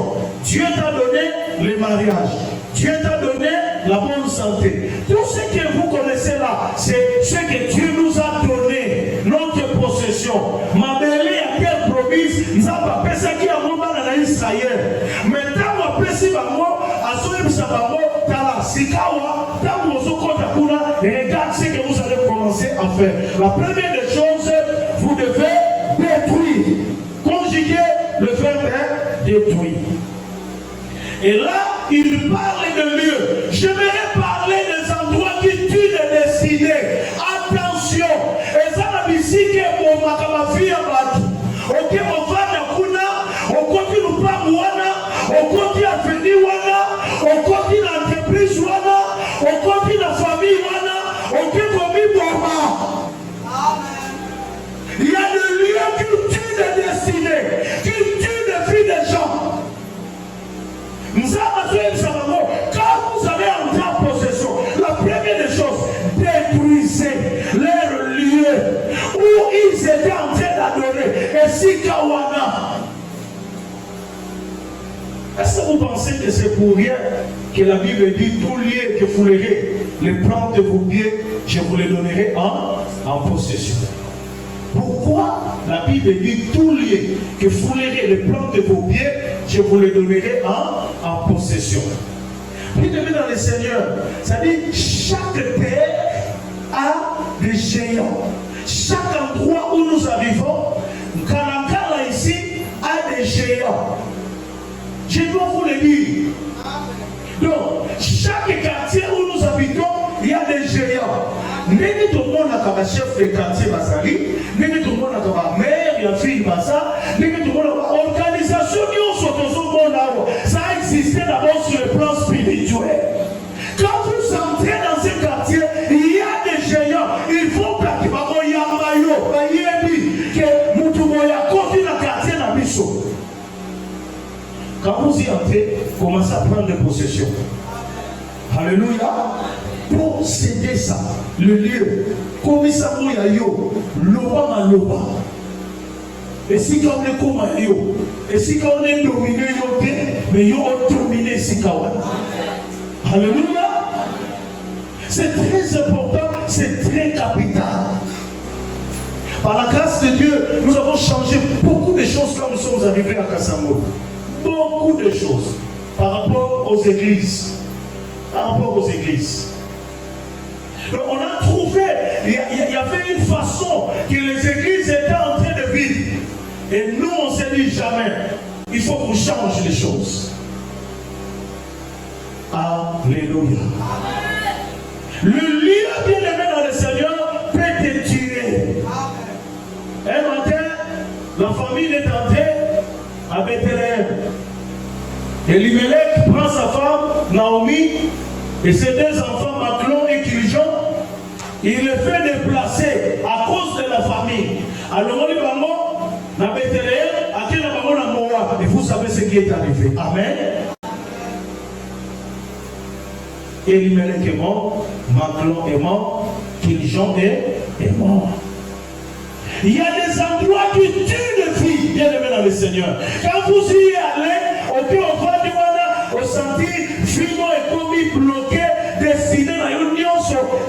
Dieu t'a donné le mariage. Dieu t'a donné la bonne santé. Tout ce que vous connaissez là, c'est ce que Dieu nous a donné, notre possession. Ma belle a quelle promise, ils ont pas pensé qu'il y a un moment dans Israël. Maintenant, on peut si regarde ce que vous allez commencer à faire. La première des choses, vous devez détruire. Conjuguer le verbe détruire. Et là, il parle de lieux. J'aimerais parler des endroits qui tuent les destinés. Attention. Et ça, la musique est pour ma fille à battre. Ok, on va dans Kuna, on continue pas Mouana, on continue à venir Wana, on continue l'entreprise Wana, on continue la famille Wana, on continue Boma. Il y a des lieux qui tuent des destinées, qui tuent des vies des gens. Quand vous allez entrer en possession, la première des choses, détruisez leur lieu où ils étaient en train d'adorer. Et si Kawana. Est-ce que vous pensez que c'est pour rien que la Bible dit tout lieu que foulerez les plantes de vos pieds, je vous les donnerai en possession? Pourquoi la Bible dit tout lieu que foulerez les plantes de vos pieds, je vous les donnerai en possession? Puis de dans le Seigneur, ça dit chaque terre a des géants. Chaque endroit où nous arrivons, Kanakala ici a des géants. Je dois vous le dire. Donc, chaque quartier où nous habitons, il y a des géants. N'est-ce pas tout le monde a chef de quartier Basali, n'est-ce pas tout le monde a maire, il y a fille Bassa, n'est-ce pas tout le monde a organisation qui ont ça a existé d'abord sur le plan spirituel. Quand vous entrez dans ce quartier, il y a des géants. Il faut que quand vous y entrez, commencez à prendre possession. Alléluia. Possédez ça, le lieu. Comme ça, yo, loba maloba. Et si quand on est comme yo, et si quand on est dominé, mais yo on dominé si kawa. Alléluia. C'est très important, c'est très capital. Par la grâce de Dieu, nous avons changé beaucoup de choses quand nous sommes arrivés à Kassamou. Beaucoup de choses par rapport aux églises. Par rapport aux églises. Donc on a trouvé, il y avait une façon que les églises étaient en train de vivre. Et nous on s'est dit jamais. Il faut qu'on change les choses. Alléluia. Le lieu bien-aimé dans le Seigneur peut te tuer. Un matin, la famille est entrée à Bethléem. Elimelech prend sa femme, Naomi, et ses deux enfants, Maclon et Kilijon. Il les fait déplacer à cause de la famille. Alors, on est dans Bethléem, à quel moment on a Moab. Et vous savez ce qui est arrivé. Amen. Elimelech est mort, Maclon est mort, Kilijon est mort. Il y a des endroits qui tuent les filles, bien aimés dans le Seigneur. Quand vous y allez, au pied au bas du Wana, au senti, Fimo est commis bloqué, destiné à une union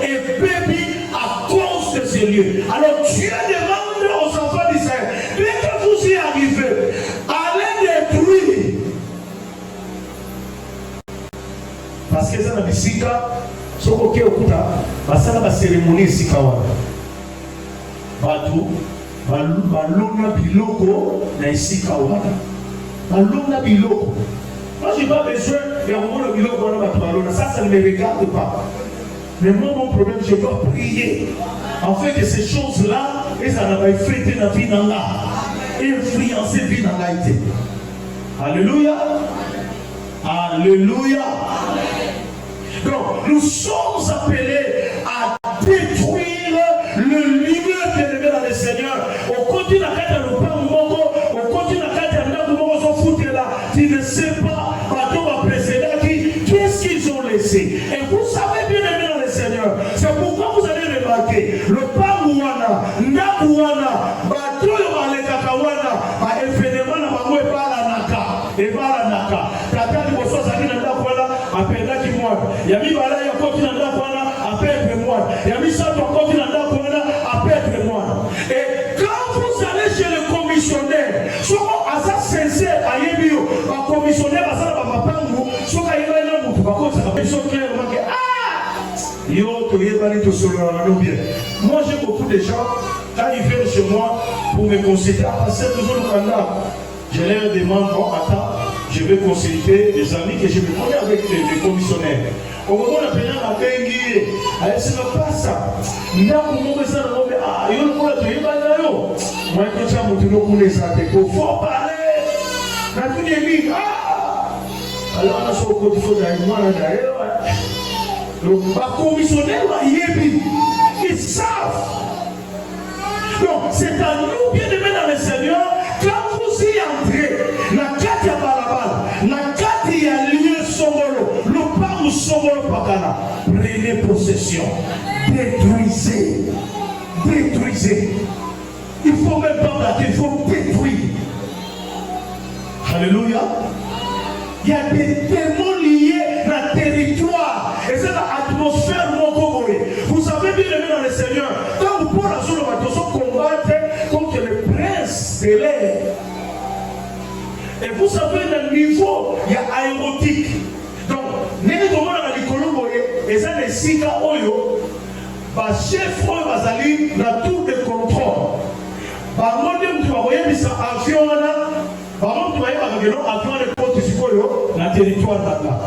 et baby à cause de ces lieux. Alors Dieu demande aux enfants d'Israël, dès que vous y arrivez, allez détruire. Parce que ça n'a pas sika, ce qu'on a okuta, ça n'a pas cérémonie sika wana. Batu, balona biloko na isika wana. Balona biloko. Moi, je n'ai pas besoin de voir le biloko wana batu balona. Ça ne me regarde pas. Mais moi, mon problème, je dois prier. En fait, que ces choses-là, et ça n'a pas effrayé la vie dans là. Influencer la vie dans là. Alléluia. Alléluia. Donc, nous sommes appelés à détruire le lieu élevé dans le Seigneur. Au continent au continent tu ne sais pas, qu'est-ce qu'ils ont laissé. Et vous savez bien aimé dans le Seigneur. C'est pourquoi vous allez remarquer le Pamouana, Nakouana, Batoyo Alekakawana, à événement na Mamou et Balanaka, et Balanaka. Tata du Bosso Sakina Nakouana, à Penda qui moi. Yami Bala Yakoti Nakouana, à Pète moi. Yami Sato Koti Nakouana, à Pète moi. Et quand vous allez chez le commissionnaire, souvent à ça sincère, à Yébio, un commissionnaire, à ça, à Mapango, souvent à Yébio, par contre, ça va être clairement que moi j'ai beaucoup de gens, quand ils viennent chez moi pour me consulter, c'est toujours le candidat. Je leur demande, bon attends, je vais consulter des amis que je me connais avec les commissionnaires. Au moment où on a payé la bengue, ce n'est pas ça. Il y a un moment où ça il y a un moment où il y a un moment moi quand tu as monté nos connaissances, il faut parler. Quand tu dis, alors on a son côté, il faut d'ailleurs, moi d'ailleurs. Donc, les commissionnaires, ils savent. Donc, c'est à nous, bien aimés dans le Seigneur, quand vous y entrez, la carte à Balabal, la carte y a lieu Somolo, le pas ou Somolo Pakana, prenez possession, détruisez, détruisez. Il faut même pas battre, il faut détruire. Alléluia. Il y a des démons liés dans le territoire. Et c'est l'atmosphère mongoboé. Vous savez bien aimé dans le Seigneur, quand vous prenez sur le bateau, combattre contre le prince de l'air. Et vous savez, le niveau, il y a aérotique. Donc, nous sommes dans les Colomboyés, et ça, les Sika Oyo, le chef Oyo Bazali, la tour de contrôle. Par contre, tu vas voir, il y a un avion là. Par contre, tu vas voir, il y a un avion de dans le territoire d'Allah.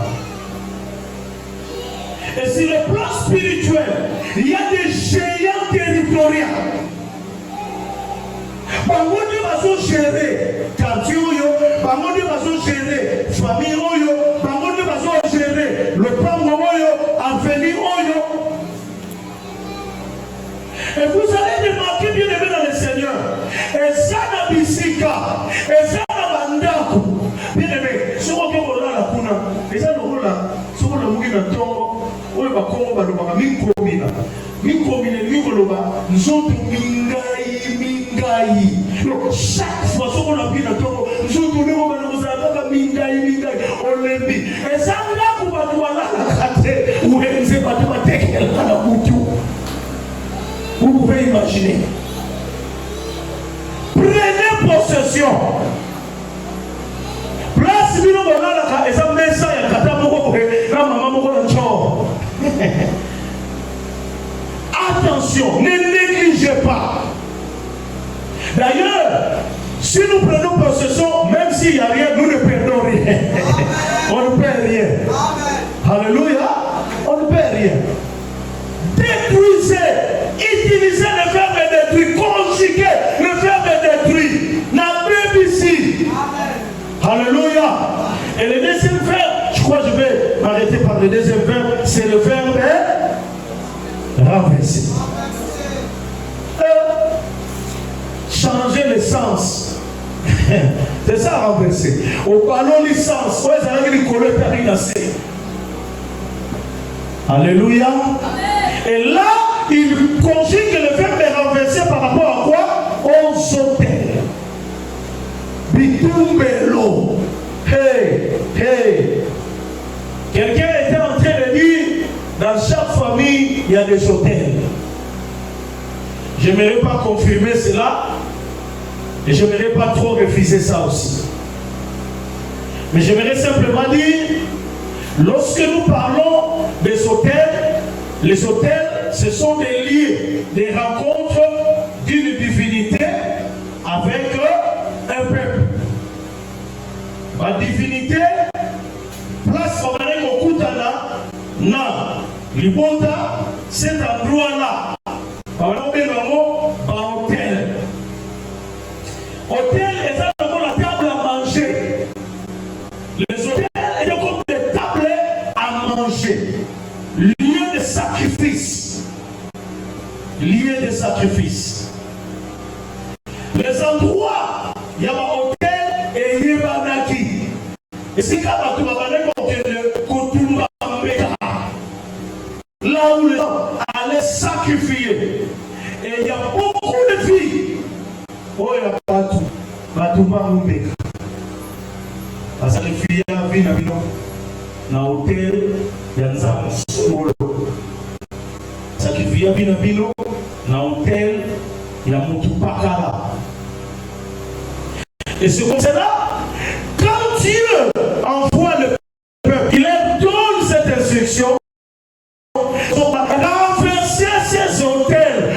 Et sur le plan spirituel, il y a des géants territoriaux. Bango de façon gérer quartier, bango de façon gérer famille, bango de façon gérer le plan avenir. Et vous allez remarquer bien aimé dans le Seigneur. Et ça n'a bisika, et ça n'a bandaku. Bien aimé, ce qu'on a là, et ça nous là, ce qu'on a mouillé dans le temps, on va comment on va minkomina, nous sommes mingai. Donc chaque fois qu'on a pris dans le temps, nous sommes mingai, on l'a dit. Et ça là pour va voir là, où elle s'est pas la boutou. Vous pouvez imaginer. Prenez possession. Place bino bolala eza mesa ya kata moko na mama moko na cho. Attention, ne négligez pas. D'ailleurs, si nous prenons nous possédons, même s'il n'y a rien, nous ne perdons rien. On ne perd rien. Alléluia. On ne perd rien. Détruisez. Utilisez le verbe détruire. Conjuguez le verbe détruire. N'a pas ici. Alléluia. Et le deuxième verbe, je crois que je vais m'arrêter par le deuxième verbe, c'est le verbe renverser. Changer le sens. C'est ça renverser. Au ballon licence. Alléluia. Et là, il conjugue le verbe renverser par rapport à quoi? Aux hôtels. Bitumbelo. Hey, hey. Quelqu'un était en train de dire, dans chaque famille, il y a des hôtels. Je n'aimerais pas confirmer cela. Et je n'aimerais pas trop refuser ça aussi. Mais j'aimerais simplement dire, lorsque nous parlons des hôtels, les hôtels, ce sont des lieux, des rencontres d'une divinité avec un peuple. La divinité, place au Koutana, na Libonda, cet endroit-là, hôtel. Hôtel est comme la table à manger. Les hôtels étaient comme des tables à manger. Lieu de sacrifice. Lieu de sacrifice. Les endroits, il y a un hôtel et il y a un naki. Et c'est quand tu vas parler là où les gens allaient sacrifier. Et il y a beaucoup de filles. Oh, il y a partout. Parce que les filles viennent dans l'hôtel, il y a un solo. Parce que les filles viennent dans l'hôtel, il y a un moutupakara. Et c'est comme cela, quand Dieu envoie le peuple, il leur donne cette instruction. Renverser ces hôtels.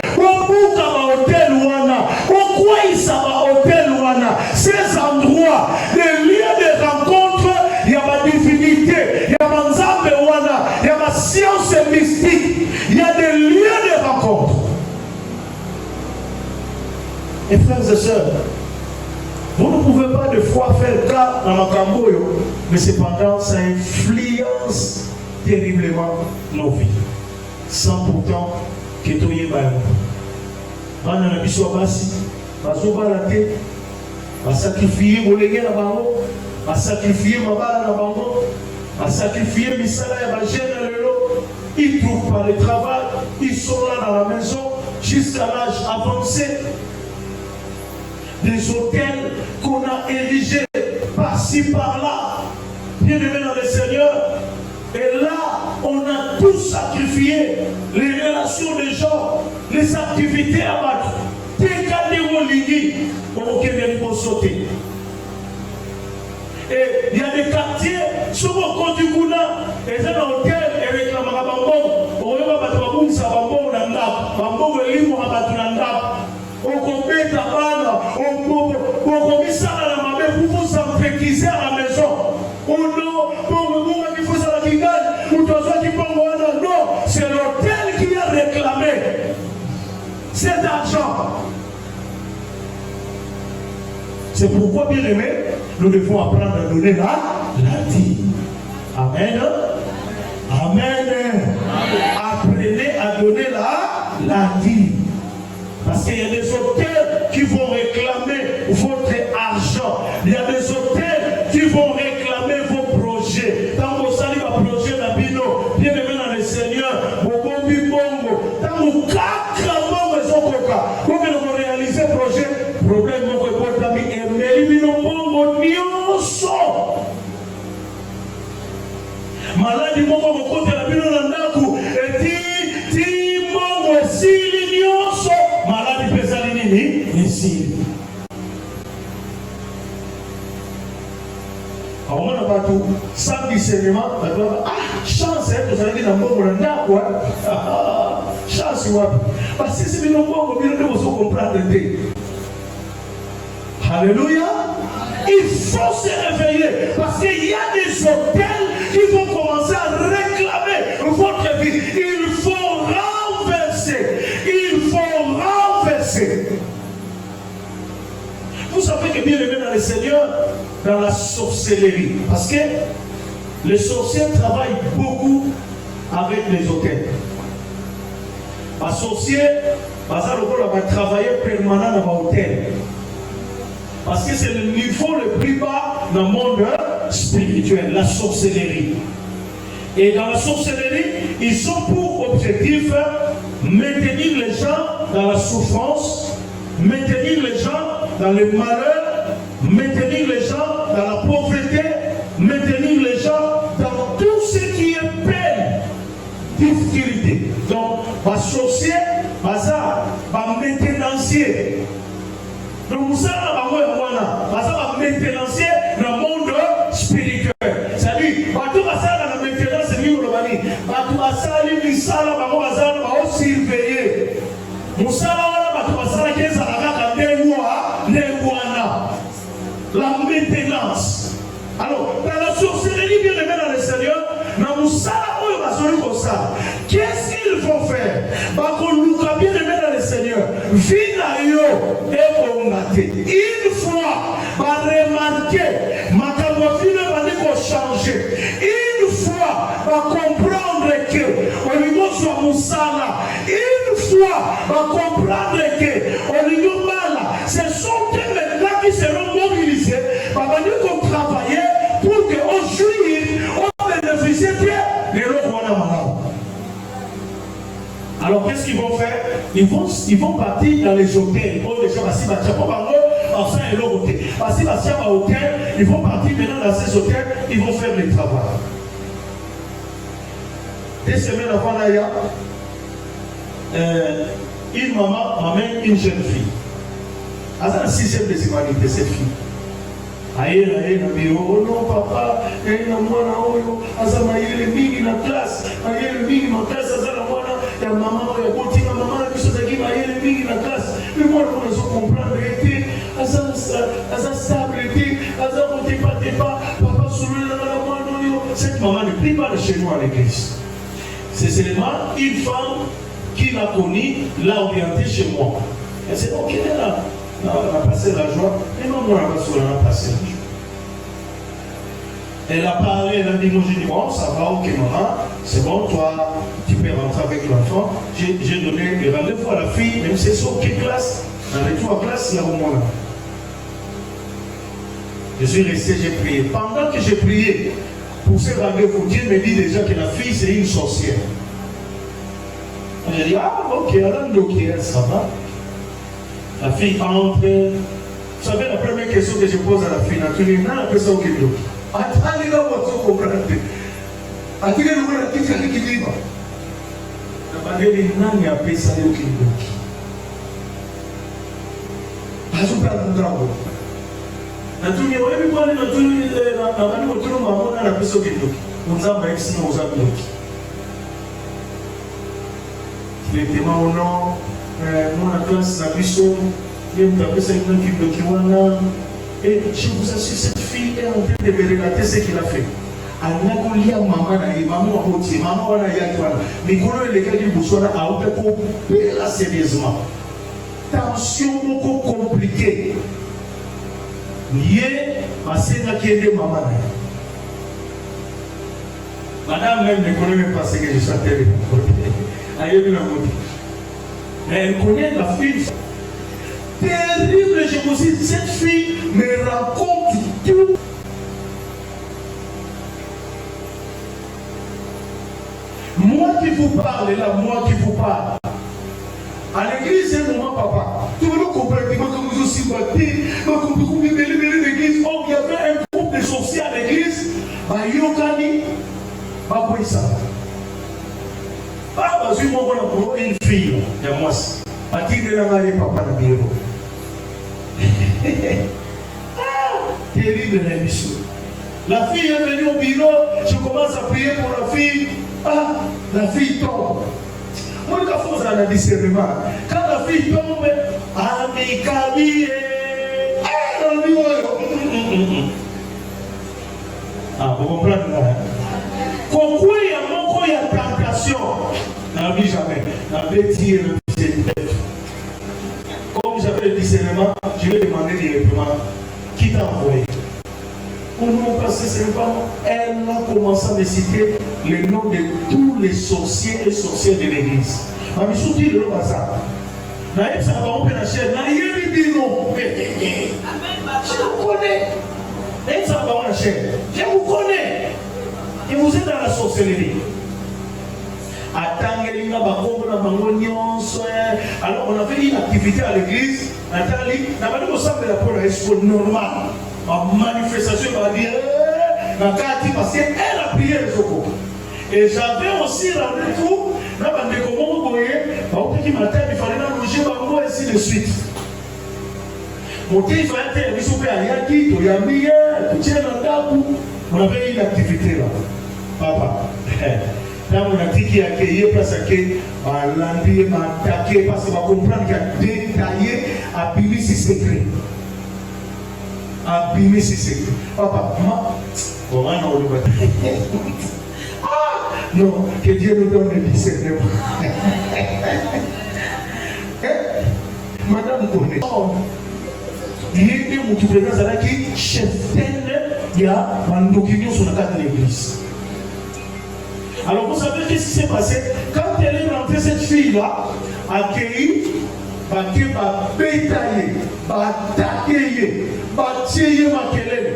Ces endroits, des lieux de rencontre, il y a ma divinité, il y a ma nzambe wana, il y a ma science mystique, il y a des lieux de rencontre. Et frères et sœurs, vous ne pouvez pas de fois faire cas dans Makamboyo, mais cependant ça influence terriblement nos vies. Sans pourtant que tout y est mal. On a un bisou à Bassi, à sacrifier mon légué à Bango, à sacrifier ma balle à Bango, à sacrifier mes salaires à Gênes à l'élo. Ils ne trouvent pas le travail, ils sont là dans la maison jusqu'à l'âge avancé. Des hôtels qu'on a érigés par-ci par-là, bien aimés dans le Seigneur. Et là, on a tout sacrifié, les relations des gens, les activités à battre. Et il y a des quartiers, sur le compte du Gouna, et c'est un hôtel avec la Marabambon, on va battre Bambon, ça Bambon, Bambon, Limo, Abatunanda, on compte ta bande, on commet ça à la mamie pour vous sacrifier à la maison. Ou non, pour le moment qu'il faut ça la Kigali, ou toi qui prend non, c'est l'hôtel qui a réclamé cet argent. C'est pourquoi, bien aimé, nous devons apprendre à donner la dîme. Amen. Amen. Apprenez à donner la dîme. Parce qu'il y a des hôtels qui vont réclamer votre argent. Il y a des hôtels qui vont réclamer vos projets. Tant que vous allez à projet d'Abino, bien aimé dans le Seigneur, vous bombi bongo. Tant que vous cacrament les okoka. Vous pouvez réaliser le projet. Problème, vous pouvez pas t'amener. Maladi moko mokote la bino na ndaku eti mongo esili nyonso maladi pesali nini esili aomona batu sans discernement chance tozalaki na mbongo na ndaku chance wapi basisi bino mbongo bino nde bozo comprendre te. Alléluia. il faut se réveiller parce qu'il y a des hôtels qui vont commencer à réclamer votre vie. Il faut renverser. Il faut renverser. Vous savez que bien aimé dans le Seigneur, dans la sorcellerie, parce que les sorciers travaillent beaucoup avec les hôtels. Les sorciers, va travailler permanent dans l'hôtel. Parce que c'est le niveau le plus bas dans le monde spirituel, la sorcellerie. Et dans la sorcellerie, ils ont pour objectif maintenir les gens dans la souffrance, maintenir les gens dans le malheur, maintenir les gens dans la pauvreté, maintenir les gens dans tout ce qui est peine, difficulté. Donc, les sorciers, les maintenanciers. Donc, nous sommes maintenanciers dans le monde spirituel. C'est-à-dire, nous sommes dans la maintenance de l'île. Nous sommes dans surveiller. Nous sommes la maintenance. Alors, dans la sorcellerie, bien aimé dans le Seigneur, qu'est-ce qu'ils vont faire? Bien aimé dans le Seigneur, une fois, remarquer, changer. Une fois, comprendre que au niveau de Moussala, une fois, comprendre que au niveau Mala, ce sont eux maintenant qui seront mobilisés pour travailler pour qu'aujourd'hui, on bénéficie de l'eau. Alors, qu'est-ce qu'ils vont faire? Ils vont partir dans les hôtels. Ils vont partir maintenant dans ces hôtels, ils vont faire les travaux. Des semaines avant là, une maman amène une jeune fille. À la 6e des humanités, cette fille. Aïe, oh non, papa, il y a un mingi na classe, il y a un mingi na classe, il y a maman, il y a maman, il y a un mingi na classe. Mais moi, je ne comprends pas, ça stabilité, ça ne pas, papa, cette maman ne prie pas de chez nous à l'église. C'est seulement une femme qui l'a connue, l'a orientée chez moi. Elle s'est dit, ok, là. On a passé la joie, et non, on a passé la joie. Elle a parlé, elle a dit, moi j'ai dit, bon, ça va, ok maman, c'est bon, toi, tu peux rentrer avec l'enfant. J'ai donné le rendez-vous à la fille, même si c'est sur quelle classe, dans les 3 classes, il y a au moins. Je suis resté, j'ai prié. Pendant que j'ai prié pour ce rendez-vous, Dieu me dit déjà que la fille, c'est une sorcière. J'ai dit, ah, ok, alors, ça va. La fille entre. Vous savez, la première question que je pose à la fille, elle dit, non, elle peut ça au Kendo. Attendez là, vous allez comprendre. Attendez là, vous allez comprendre. Elle dit, non, il n'y a pas ça au Kendo. Elle dit, non, il n'y a pas ça. Il était au nom. Mon classe n'a plus son, et je vous assure, cette fille est en train de me relater ce qu'il a fait. Tension beaucoup compliquée. Madame même ne connaît même pas ce que je suis terrible. Mais elle connaît la fille. Terrible, je vous dis, cette fille me raconte tout. Moi qui vous parle là, moi qui vous parle. À l'église, c'est mon papa. Tout le monde comprend que vous aussi battez. L'église, oh, il y avait un groupe de sorciers à l'église. Yokani, Bakoïsa. Ah, parce que moi, on a une fille, il y a moi. À qui de la mariée, papa, dans le bureau. Ah, terrible l'émission. La fille est venue au bureau, je commence à prier pour la fille. Ah, la fille tombe. Moi, il faut un discernement. Quand la fille tombe, ah, mais Camille, ah, dans le bureau. Comme j'avais le discernement, je lui ai demandé directement qui t'a envoyé. Pour nous passer, ce n'est pas moi. Elle a commencé à me citer le nom de tous les sorciers et sorcières de l'église. Je me suis dit, le bazar. Je vous connais. Je vous connais. Et vous êtes dans la sorcellerie. Alors on avait une activité à l'église. Normal. Ma manifestation va dire parce qu'elle a prié les autres. Et j'avais aussi rendez-vous dans ma décommande qui matin, il fallait loger et ainsi de suite. Mon thé, il fallait être on avait une activité là. Papa. Là, on a dit qu'il y a accueilli, place à qui lundi, attaqué, parce qu'on va comprendre qu'il y a détaillé, abîmé ses secrets. Abîmé ses secrets. Papa, maman, non, que Dieu nous donne le discernement. Madame connaît. Il y a des gens qui présentent qui chef il y a un document sur la carte de l'église. Alors vous savez qu'est-ce qui s'est passé? Quand elle est rentrée, cette fille-là, accueillie, va bétailler, va attaquer, va tirer ma querelle.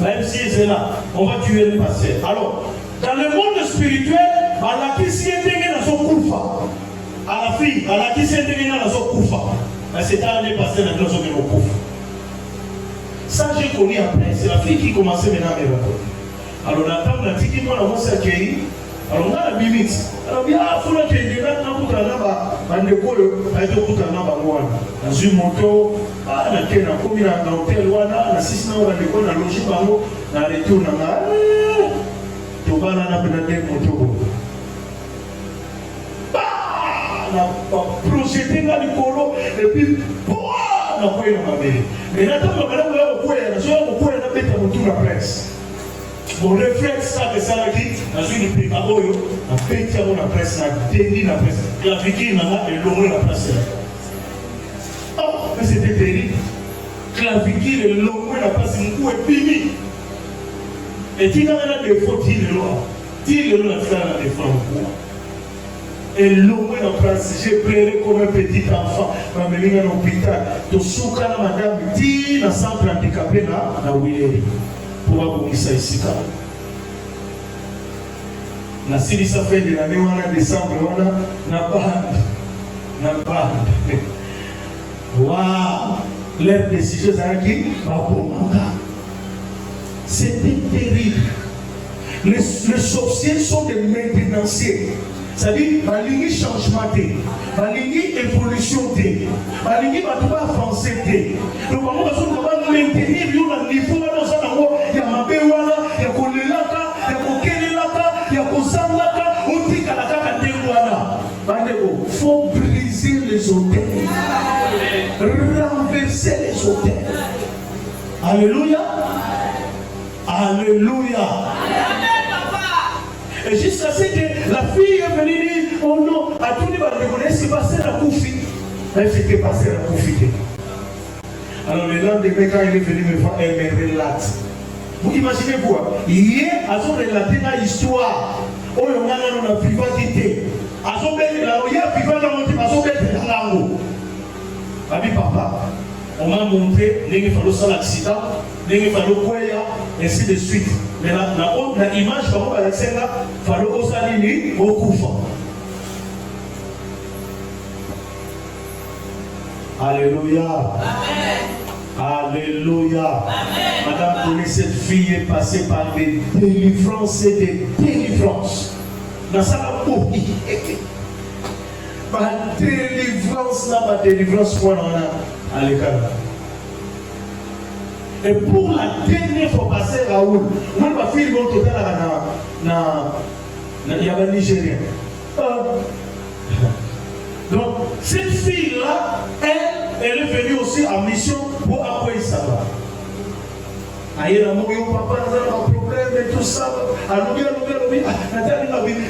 Même si c'est là, on va tuer le passé. Alors, dans le monde spirituel, à la qui s'y est dans son koufa. À la fille, à la qui s'y est dans son koufa. C'est à l'année passée dans son koufa. Ça, j'ai connu après. C'est la fille qui commençait maintenant à me raconter. Alors, on a dit qu'il m'a accueilli. Alors, on a la limite. Alors, il faut que les gens dans une moto, dans l'hôtel, dans 6 ans, dans le logement, dans le retour, dans la projeté dans le colo, et puis, on a quoi mais maintenant, on a la presse. Mon réflexe, ça, c'est ça qui dans une préparation, on fait la presse, on dénie la presse. La victime a l'homme la presse. Oh, mais c'était terrible. La victime et l'homme la presse, on est fini. Et qui a des fautes, dit le loi, des fautes. Et l'homme la presse, j'ai pleuré comme un petit enfant. Ma mère est à l'hôpital. Tout ce que madame dit, dans le centre handicapé, dans la Willeri. Pour avoir ça ici. La série ça fait de l'année, on a décembre, on a bande. Waouh! L'air décision, c'était terrible. Les sorciers sont des maintenanciers. C'est-à-dire, la ligne changement, la ligne évolution, la ligne français. Donc, on va maintenir le niveau, il y a ma béwana, il y a Kolelaka, il y a Kokelelaka, il y a Kosangaka, on dit qu'à la carte de Téwana. Il faut briser les hôtels, renverser les hôtels. Alléluia. Alléluia. Et jusqu'à ce que la fille est venue dire, oh non, à tout le monde, c'est passé la Koufi. Elle s'était passée la Koufi. Alors le lendemain, quand elle est venue me voir, elle me relate. Vous imaginez-vous, hier, elles ont relaté une histoire. Oh, on a privatisé. Elles ont fait la Ami papa, on m'a montré, il faut faire l'accident, il faut faire ainsi de suite. Mais la image, il faut faire au Koufa. Alléluia. Alléluia. Madame connaît cette fille est passée par des délivrances et des délivrances. Dans ça, ma délivrance là, ma délivrance qu'on a à l'écart. Et pour la dernière fois passer Raoul, moi ma fille mon total il y a un Nigérien. Donc cette fille là, elle est venue aussi en mission pour apprendre ça. Aïe, papa, un problème et tout ça.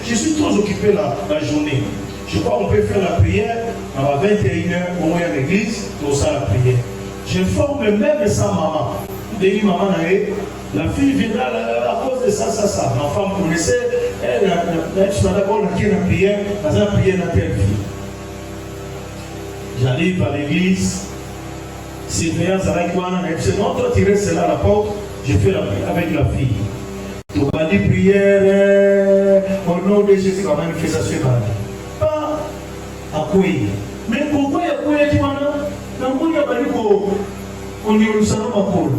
Je suis trop occupé la journée. Je crois qu'on peut faire la prière à 21h au moins à l'église, pour ça la prière. Je forme même sa maman. Maman, la fille viendra à cause de ça. Ma femme connaissait, elle a d'abord la prière, la prière dans telle fille. J'arrive à l'église, surveillance avec moi, c'est non, toi tu restes là à la porte, je fais la prière avec la fille. Tu vas dire prière au nom de Jésus, la manifestation. Pas à quoi. Mais pourquoi il y a quoi qui m'a dit? Dans le monde, il y a le salon à Paul.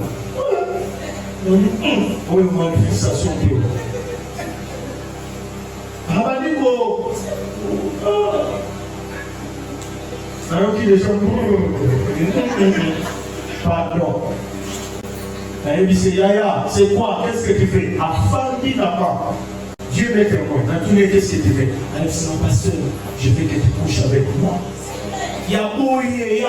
Oui, manifestation. Alors qu'il est pardon. C'est quoi? Qu'est-ce que tu fais? Afin qu'il n'a pas. Dieu m'est témoin. Dans tous les cas, qu'est-ce que tu fais? Alors, c'est mon pasteur. Je veux que tu couches avec moi. Il y a bouillé, il y a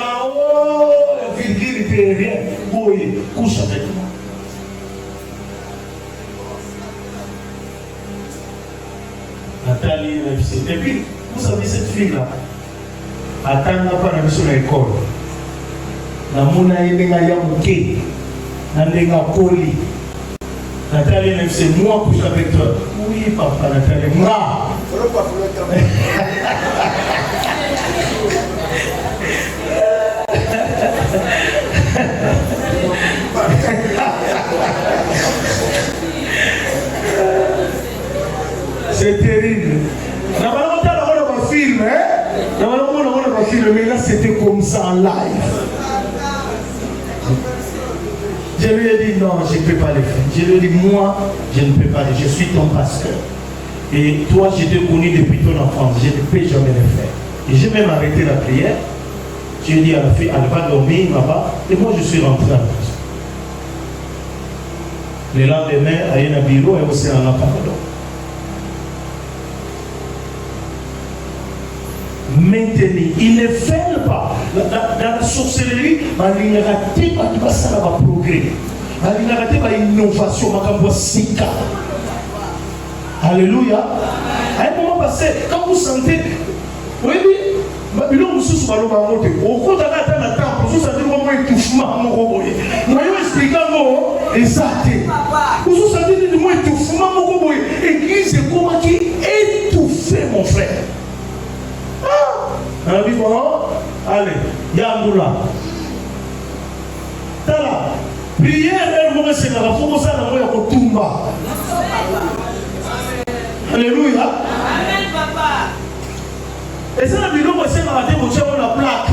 virgule, il n'y a rien. Bouillé, couche avec moi. Nathalie, et puis, vous savez cette fille-là, attends pas la mission à l'école. La mona yenga ya muke, nandenga poli. Nathalie, c'est moi couche avec toi. Oui, papa, Nathalie, moi. C'est terrible. Normalement, tu as un film, hein? Normalement, on a un film, mais là, c'était comme ça en live. Je lui ai dit non, je ne peux pas le faire. Je lui ai dit moi, je ne peux pas le faire. Je suis ton pasteur. Et toi, je t'ai connu depuis ton enfance. Je ne peux jamais le faire. Et j'ai même arrêté la prière. J'ai dit à la fille, elle va dormir là-bas. Et moi, je suis rentré à la maison. Le lendemain, elle est dans le bureau et aussi en appartement. Maintenir, il ne fait pas. Dans la sorcellerie, il n'y a pas de progrès. Il n'y a pas d'innovation, alléluia. À un moment passé, quand vous sentez, oui, il y a au cours de la temple, vous sentez vraiment étouffement. Vous expliquez vous sentez du moins étouffement. L'église est comment qui est étouffée, mon frère. Allez, Yangoula. Tala, prière, c'est la force de la Kotumba. Alléluia. Amen, papa. Et ça, la bilon, c'est la plaque.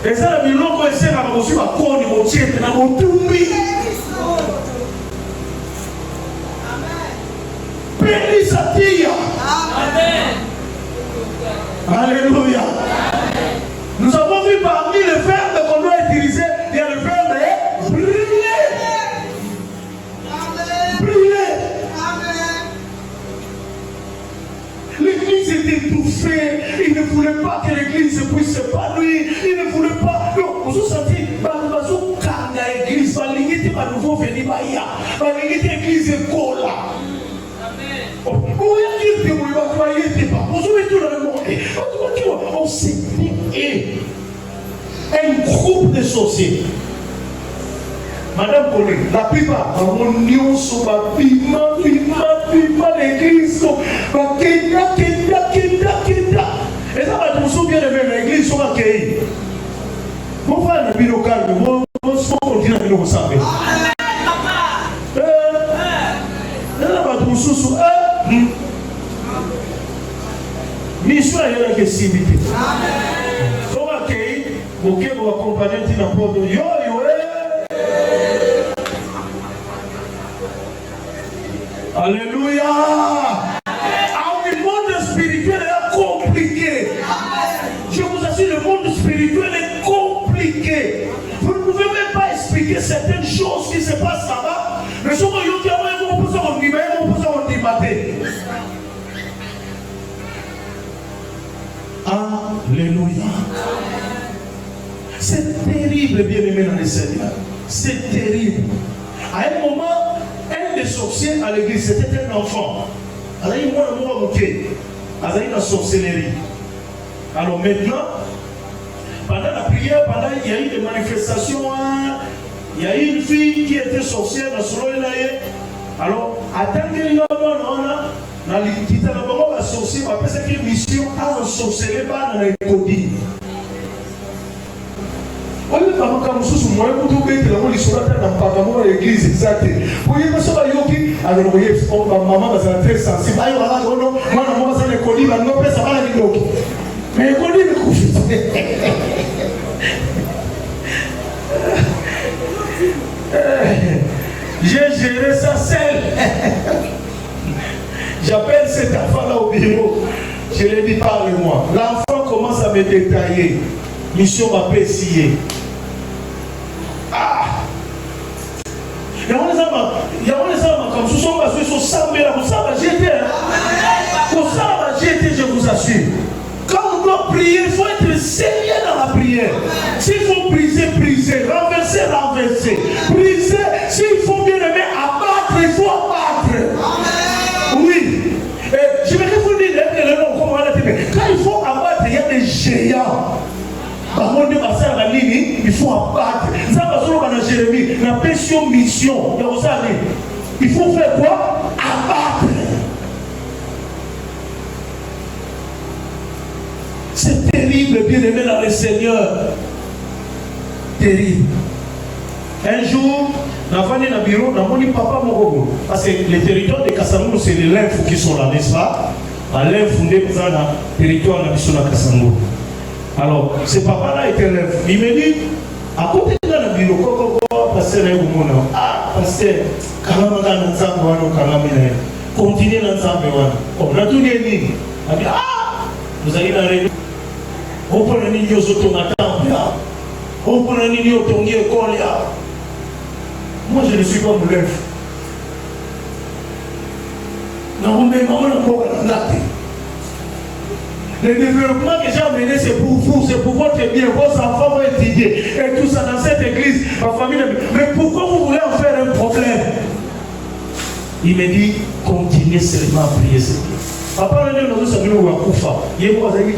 Et ça, la bilon, c'est la reçu à Koni, au Tchèque, à Motumbi. Béni sa tia. Amen. Alléluia. Nous avons vu parmi les verbes qu'on doit utiliser, il y a le verbe de brûler. Brûler. L'église était étouffée. Il ne voulait pas que l'église puisse s'épanouir. Il ne voulait pas. Donc, vous sentez, l'église va l'unité, va nouveau venir, va l'unité l'église école. On s'est un groupe de sorciers. Madame Colline, la plupart, on sur ma pima, l'église, et ça va tout bien aimé l'église, sur la quai. Vous faites le bureau calme, vous continuez à nous savoir. Mission est que simité. So accueillir, vous accompagner dans porte yo. Alléluia. Le monde spirituel est compliqué. Je vous assure, le monde spirituel est compliqué. Vous ne pouvez même pas expliquer certaines choses qui se passent là-bas. Mais ce que vous dites, vous pouvez en dire, vous pouvez en dire. Alléluia. C'est terrible, bien-aimé dans le Seigneur. C'est terrible. À un moment, un des sorciers à l'église, c'était un enfant. Alors il m'a montré. Azali la sorcellerie. Alors maintenant, pendant la prière, il y a eu des manifestations, il y a eu une fille qui était sorcière dans ce lieu. Alors, attends qu'il y ait un la sorcière, après cette mission, à sorceller pas dans les codines. On est pas comme ça, moi, pour tout mettre dans l'église exacte. Vous voyez, ça va yoki. Alors, vous voyez, maman va être très sensible. Moi, maman va être codine, non, ça va aller yoki. Mais codine, me couche. J'ai géré ça seul. J'appelle cet enfant-là au bureau. Je lui dis, parle-moi. L'enfant commence à me détailler. Mission m'a payé. Ah! Il y a des hommes comme ce sont passés sur 100 000 pour ça, je vous assure. Quand on doit prier, il faut être sérieux dans la prière. S'il faut briser, briser, renverser, renverser. Briser, s'il faut bien aimer, abattre, il faut abattre. Oui. Je vais vous dire, quand il faut abattre, il y a des géants. Il faut abattre. Ça va sur la Jérémie, la pression mission. Il faut faire quoi? Abattre. C'est terrible, bien-aimé dans le Seigneur. Terrible. Un jour, dans le bureau, dans mon papa Mogogo, parce que les territoires de Kassamou, c'est les lymphes qui sont là, n'est-ce pas? Les lymphes fondées dans le territoire de Kassamou. Alors, ce papa-là était lymphe. Il me dit, à côté de le bureau, pasteur, pasteur, continuez dans on a tout dit. Vous allez dans la réunion. Vous prenez un idiot sur ton temple. Vous prenez un idiot sur ton école. Moi, je ne suis pas moulin. Non, mais maman n'a pas raté. Le développement que j'ai amené, c'est pour vous, c'est pour votre bien. Vos enfants vont étudier. Et tout ça dans cette église, ma famille. Mais pourquoi vous voulez en faire un problème? Il me dit, continuez seulement à prier. Papa, on a dit, nous sommes à Koufa. Il est moi, il dit,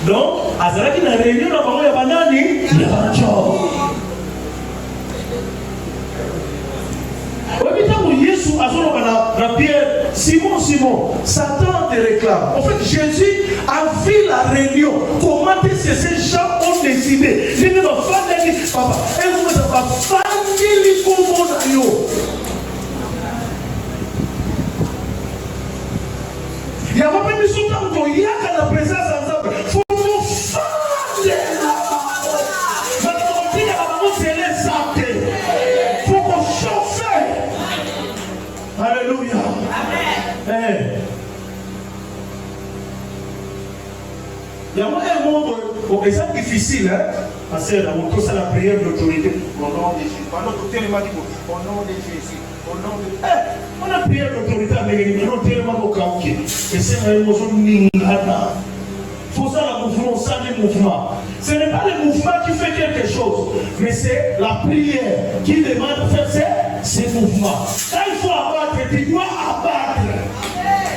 donc, Azaraki na réunion na bango ya banani ya banjo. Obitango Yesu azoloba na Pierre, Simon, Satan te réclame. En fait, Jésus a vu la réunion. Comment ces gens ont décidé. Il ne va pas dire, papa, et vous ne va pas dire comment on a. Il y a pas même des choses comme il y a la présence ensemble. Il faut nous faire il faut qu'on chauffe. Alléluia. Amen. Il y a un monde, c'est difficile, parce que c'est la prière de l'autorité. Au nom de Jésus. Au nom de Jésus. On a prié l'autorité américaine, on a tellement au Kaouké. Et c'est un mouvement. Il faut ça, le mouvement, ça, le mouvement. Ce n'est pas le mouvement qui fait quelque chose, mais c'est la prière qui demande de faire ces mouvements. Quand il faut abattre, tu dois abattre.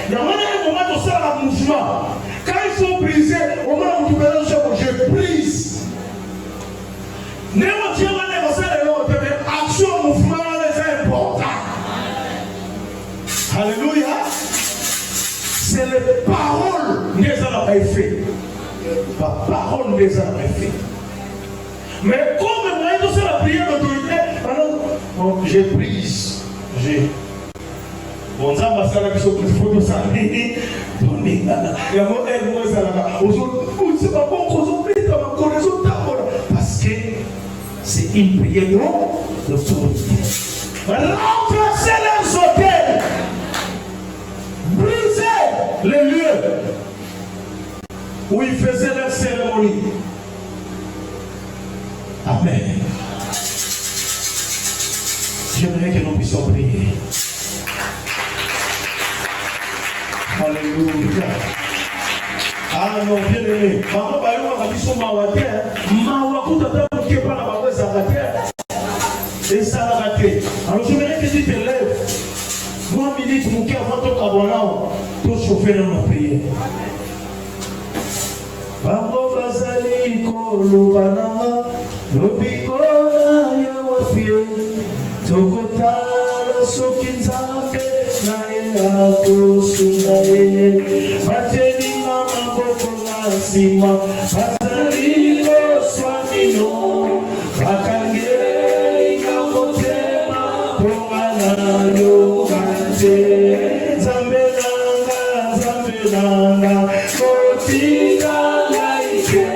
Il y a un moment où ça, le mouvement. Quand il faut briser, au moment où tu peux le faire, je brise. N'importe quel action, mouvement, c'est important. Alléluia. C'est les paroles des hommes fait. La parole des hommes fait. Mais comme moi, c'est la prière d'autorité, alors je brise. Bon, ça va faire la chose de photo, ça. Il y a mon aide, moi, ça là. C'est pas bon qu'on s'oublie dans ma connaissance d'abord. Parce que c'est une prière d'autorité. Remplacez les hôtels. Brisez les lieux où ils faisaient leur cérémonie. Amen. J'aimerais que nous puissions prier. Alléluia. Ah non, bien aimé. Maman, bah, ils sont mawaté. Mawakuta, qui est pas la mawaté, ça a raté. Et ça a raté. Alors, je vais Lubananga, Lubikona Yawafie, Tokotala Sokinzabe, Nae Akusunae, Bateni Mama Bokona Sima, Batarilo Swamino, Bakangeli Kamotema, Pongana Yokante, Zambelanga, Zambelanga, Kotika Laike.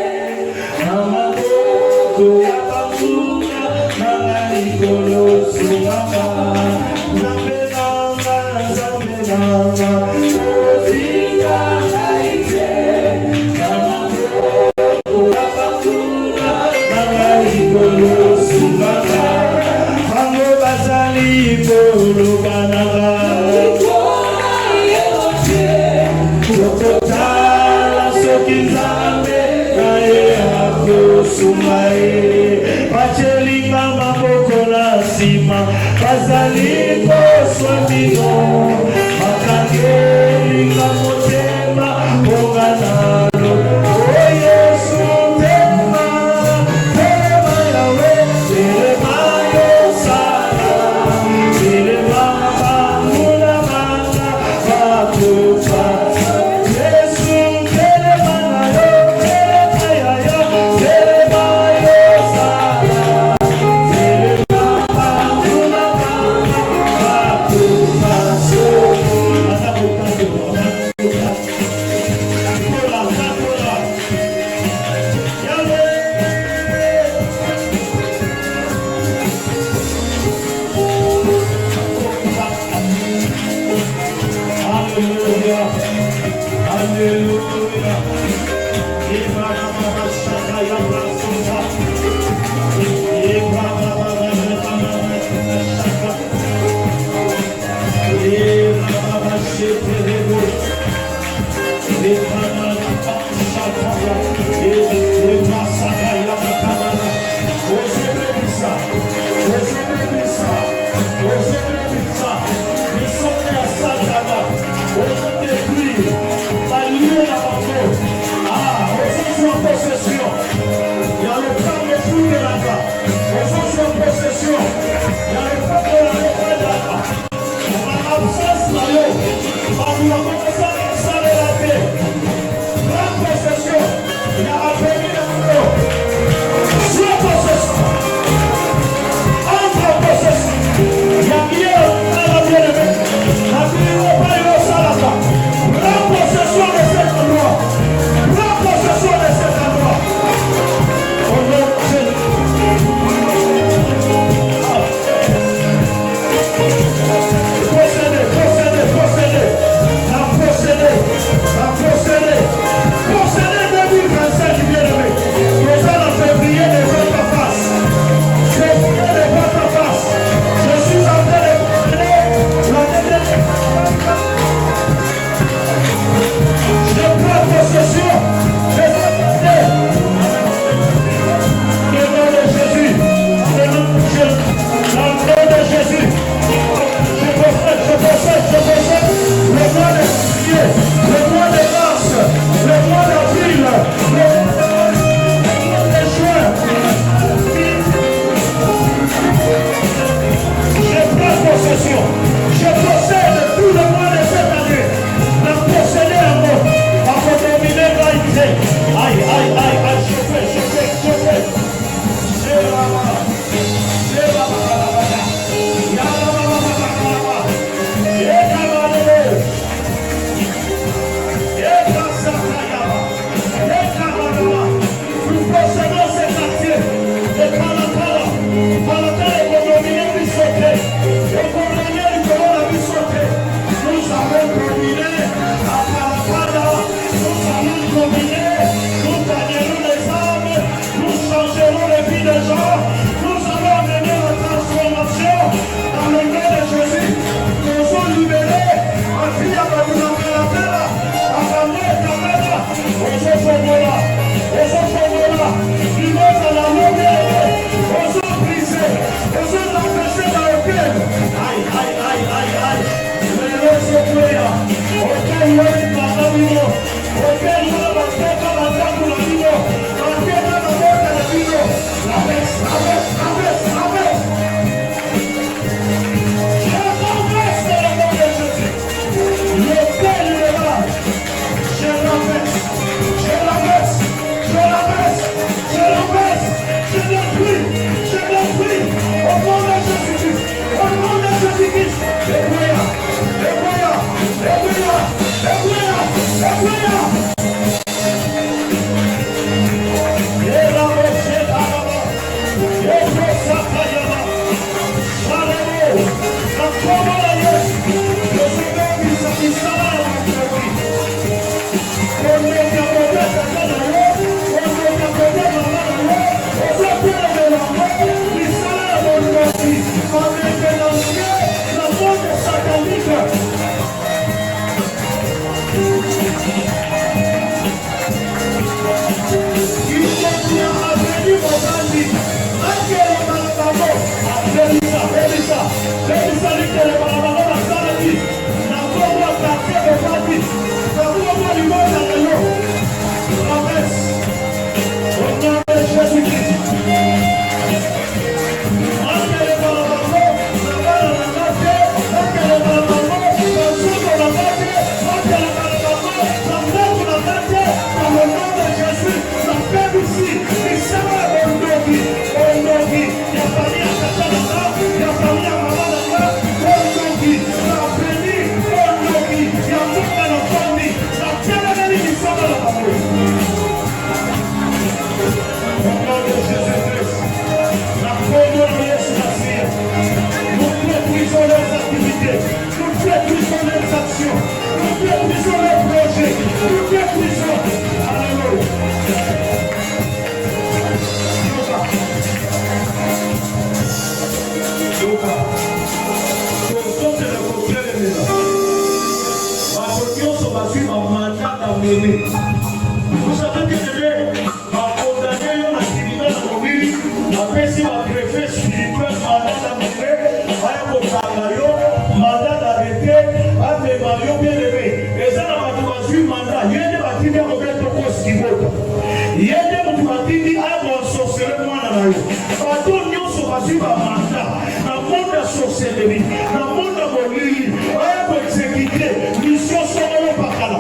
Bazaliko swamino, makangeli kamotema, ponganalo. Oh Yesu tema, tema yawe, tema yosana, tema mangula manga, makupa. Yesu tema nayo, tema yayo, tema yosana. Vous savez que je vais condamner un tribunal de mobile, après si ma greffé spirituel, mandat d'amener, mandat d'arrêter, à mes marions bien aimés. Et ça, on va mandat. Il y a des bâtiments qui ont été constitués. Il y a des bâtiments qui ont sorcelé moi dans la rue. Bateau n'y ont pas su un mandat. Dans le monde de sorcellerie, dans le monde de mobile, on va exécuter mission sur le Pakala.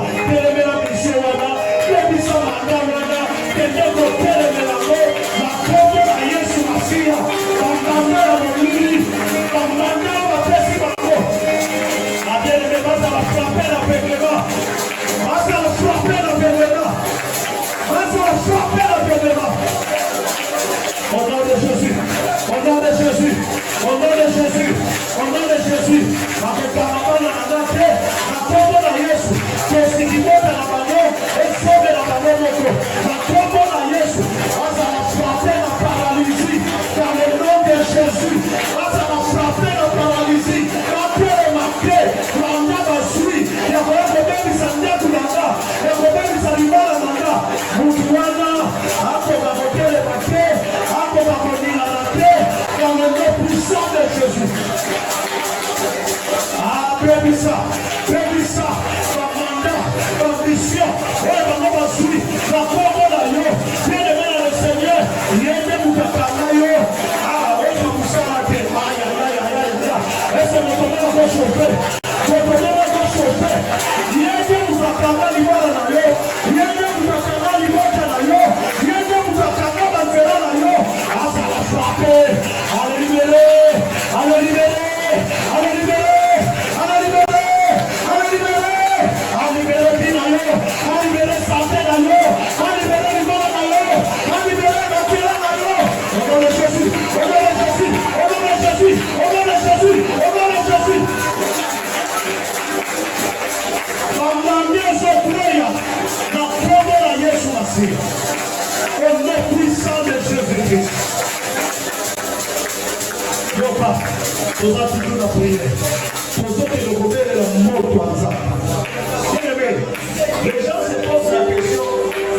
Les gens se posent la question,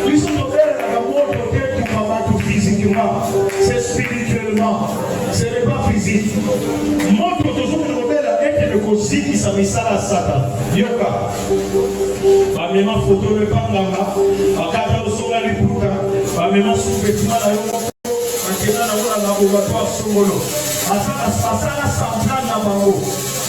ils sont ouverts à la mort peut-être tout combattre physiquement, c'est spirituellement, ce n'est pas physique. Mort toujours le modèle est le cosy qui s'amisa la sata. Yoka. Bamema photo le panganga, akata osola lipuka, bamema sous-vêtement la yoko, akena na wana na obatoire songolo. Asala centrale na bango.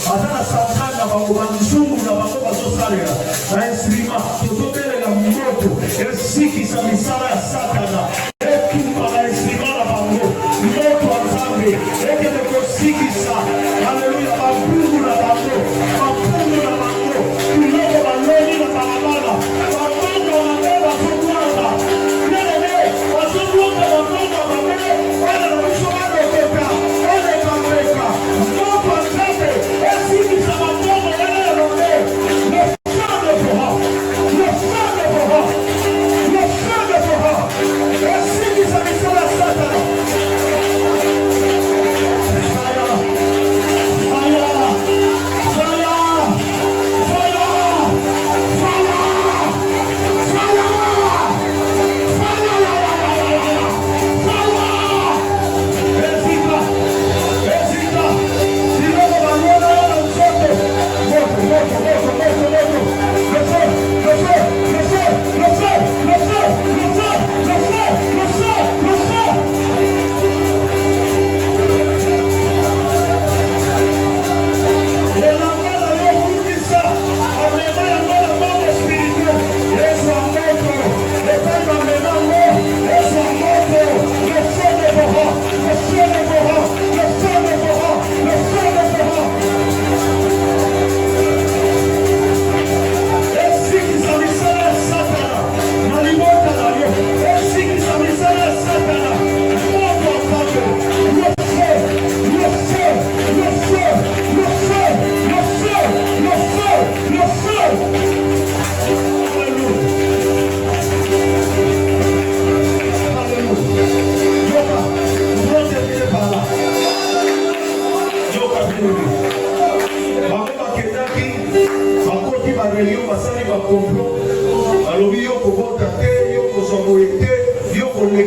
Asala centrale na bango banzungu na bango bazosalela. Na instrument totobelela moto esiki sa misala ya satana. Etumba na instrument na bango. Moto wa Nzambe ekende kosikisa. Haleluya bapungu na bango. Bapungu na bango. Tuloko baloni na balabala. Bapungu na bango bazokwanga. Nelele bazokwanga bapungu na bango. Wana na biso banokeka. Wana ekambeka. Moto wa Nzambe esikisa bapungu na bango. Le sang de Boha. Le sang de Boha. Le sang de Boha.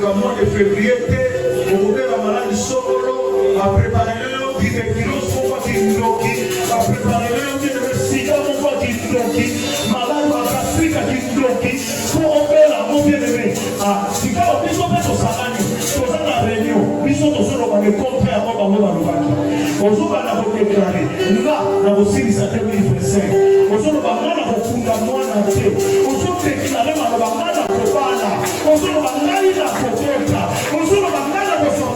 le mois de février, vous pouvez la maladie solo, à préparer le tuberculose, pour pas qu'il bloque, à préparer le sida, pour pas qu'il bloque, malade à gastrique qui bloque, pour opérer la mon bien-aimé. Ah, si quand on dit qu'on fait au salami, on a la réunion, ils sont tous dans le compte avant d'avoir dans le bac. On se va la déclarer, là, dans le service à 2025, on se va la refunda moi na te, on se déclarer ma la kobala, on se va la kobota, on se va la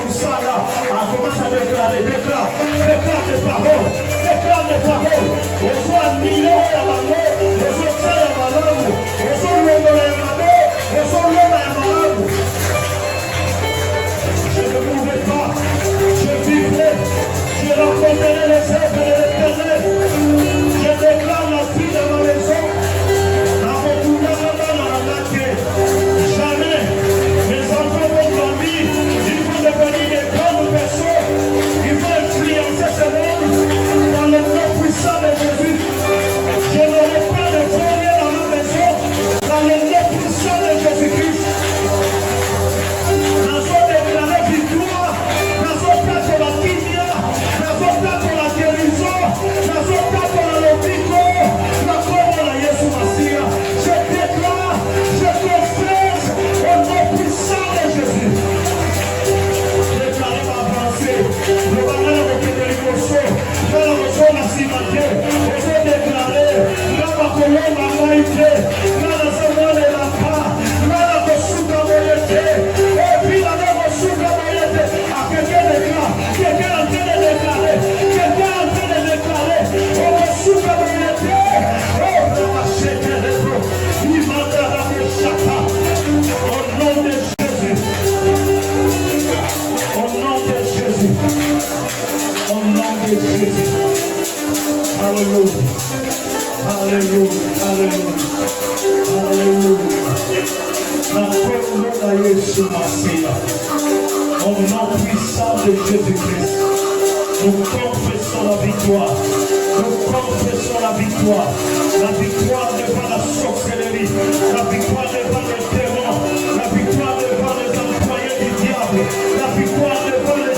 kosala, à commencer à déclarer, déclare des paroles, on soit million à la mort, on soit ça à la mort, on soit l'homme à la mort, on soit l'homme à la mort. Je ne mourrai pas, je vivrai, je rencontrerai les œuvres de l'Éternel. Je déclare la vie de ma maison. Jamais mes enfants vont grandir. Ils vont devenir des grandes personnes. Ils vont influencer ce monde dans le nom puissant de Jésus. Je n'aurai pas de foyer dans ma maison dans le nom puissant de Jésus-Christ. Nous avons déclaré victoire. Nous avons fait pour la Kinia. Nous avons fait pour la guérison. Nous avons fait pour la lopico. Nous avons fait pour la Yesu Massia. Je déclare, je confesse au nom puissant de Jésus. Déclarez ma avancée. Le bagage avec les émotions. Dans la maison, la cimatière. On s'est déclaré. Là, ma colonne m'a maïté. Là, la semence est la part. Là, la bossuka moyete. Et puis, là, la bossuka moyete. Ah, quelqu'un déclare. Quelqu'un est en train de déclarer. Quelqu'un est en train de déclarer. Oh, bossuka moyete. Oh, la machette est de l'eau. Il m'a donné le chata. Au nom de Jésus. Au nom de Jésus. Au nom de Jésus. Alléluia. Alléluia. Alléluia. Alléluia. La colonne à Yesu Massia. Au nom puissant de Jésus-Christ. Nous confessons la victoire. Nous confessons la victoire. La victoire devant la sorcellerie. La victoire devant les démons. La victoire devant les employés du diable. La victoire devant les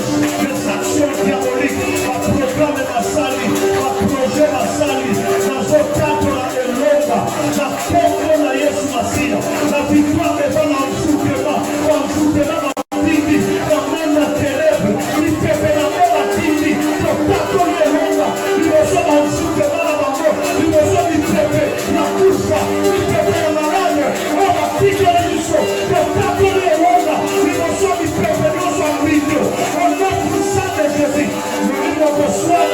actions diaboliques. La programme Massali. La projet Massali. La zotako la elonga. La pompe la Yesu Massia. La victoire devant l'envoûtement. L'envoûtement Tindi, la main la ténèbre, il fait la main la Tindi, le taco de l'onga, il me semble en dessous de la maman, il me semble il fait la couche, il fait la malade, on va piquer les muscles, le taco de l'onga, il me semble il fait nos ambitions, on a tout ça de Jésus, nous nous reçoit,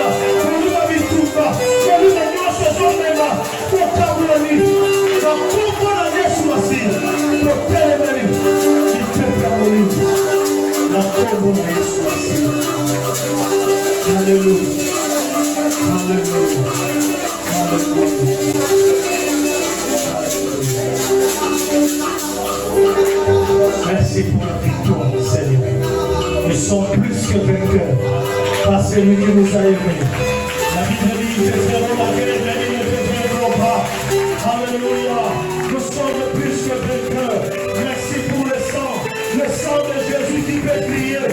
nous nous habituons, nous nous avons ce jour-là, pour tabouler, la coupe de la Yesu Massia, le téléméri, il fait la moline. La colonne de Yesu Massia. Alléluia. Alléluia. Merci pour la victoire, Seigneur. Nous sommes plus que vainqueurs par celui qui nous a aimés. La Bible dit, ne ferons la guerre, ne ferons pas. Alléluia. Nous sommes plus que vainqueurs. Merci pour le sang de Jésus qui fait prier.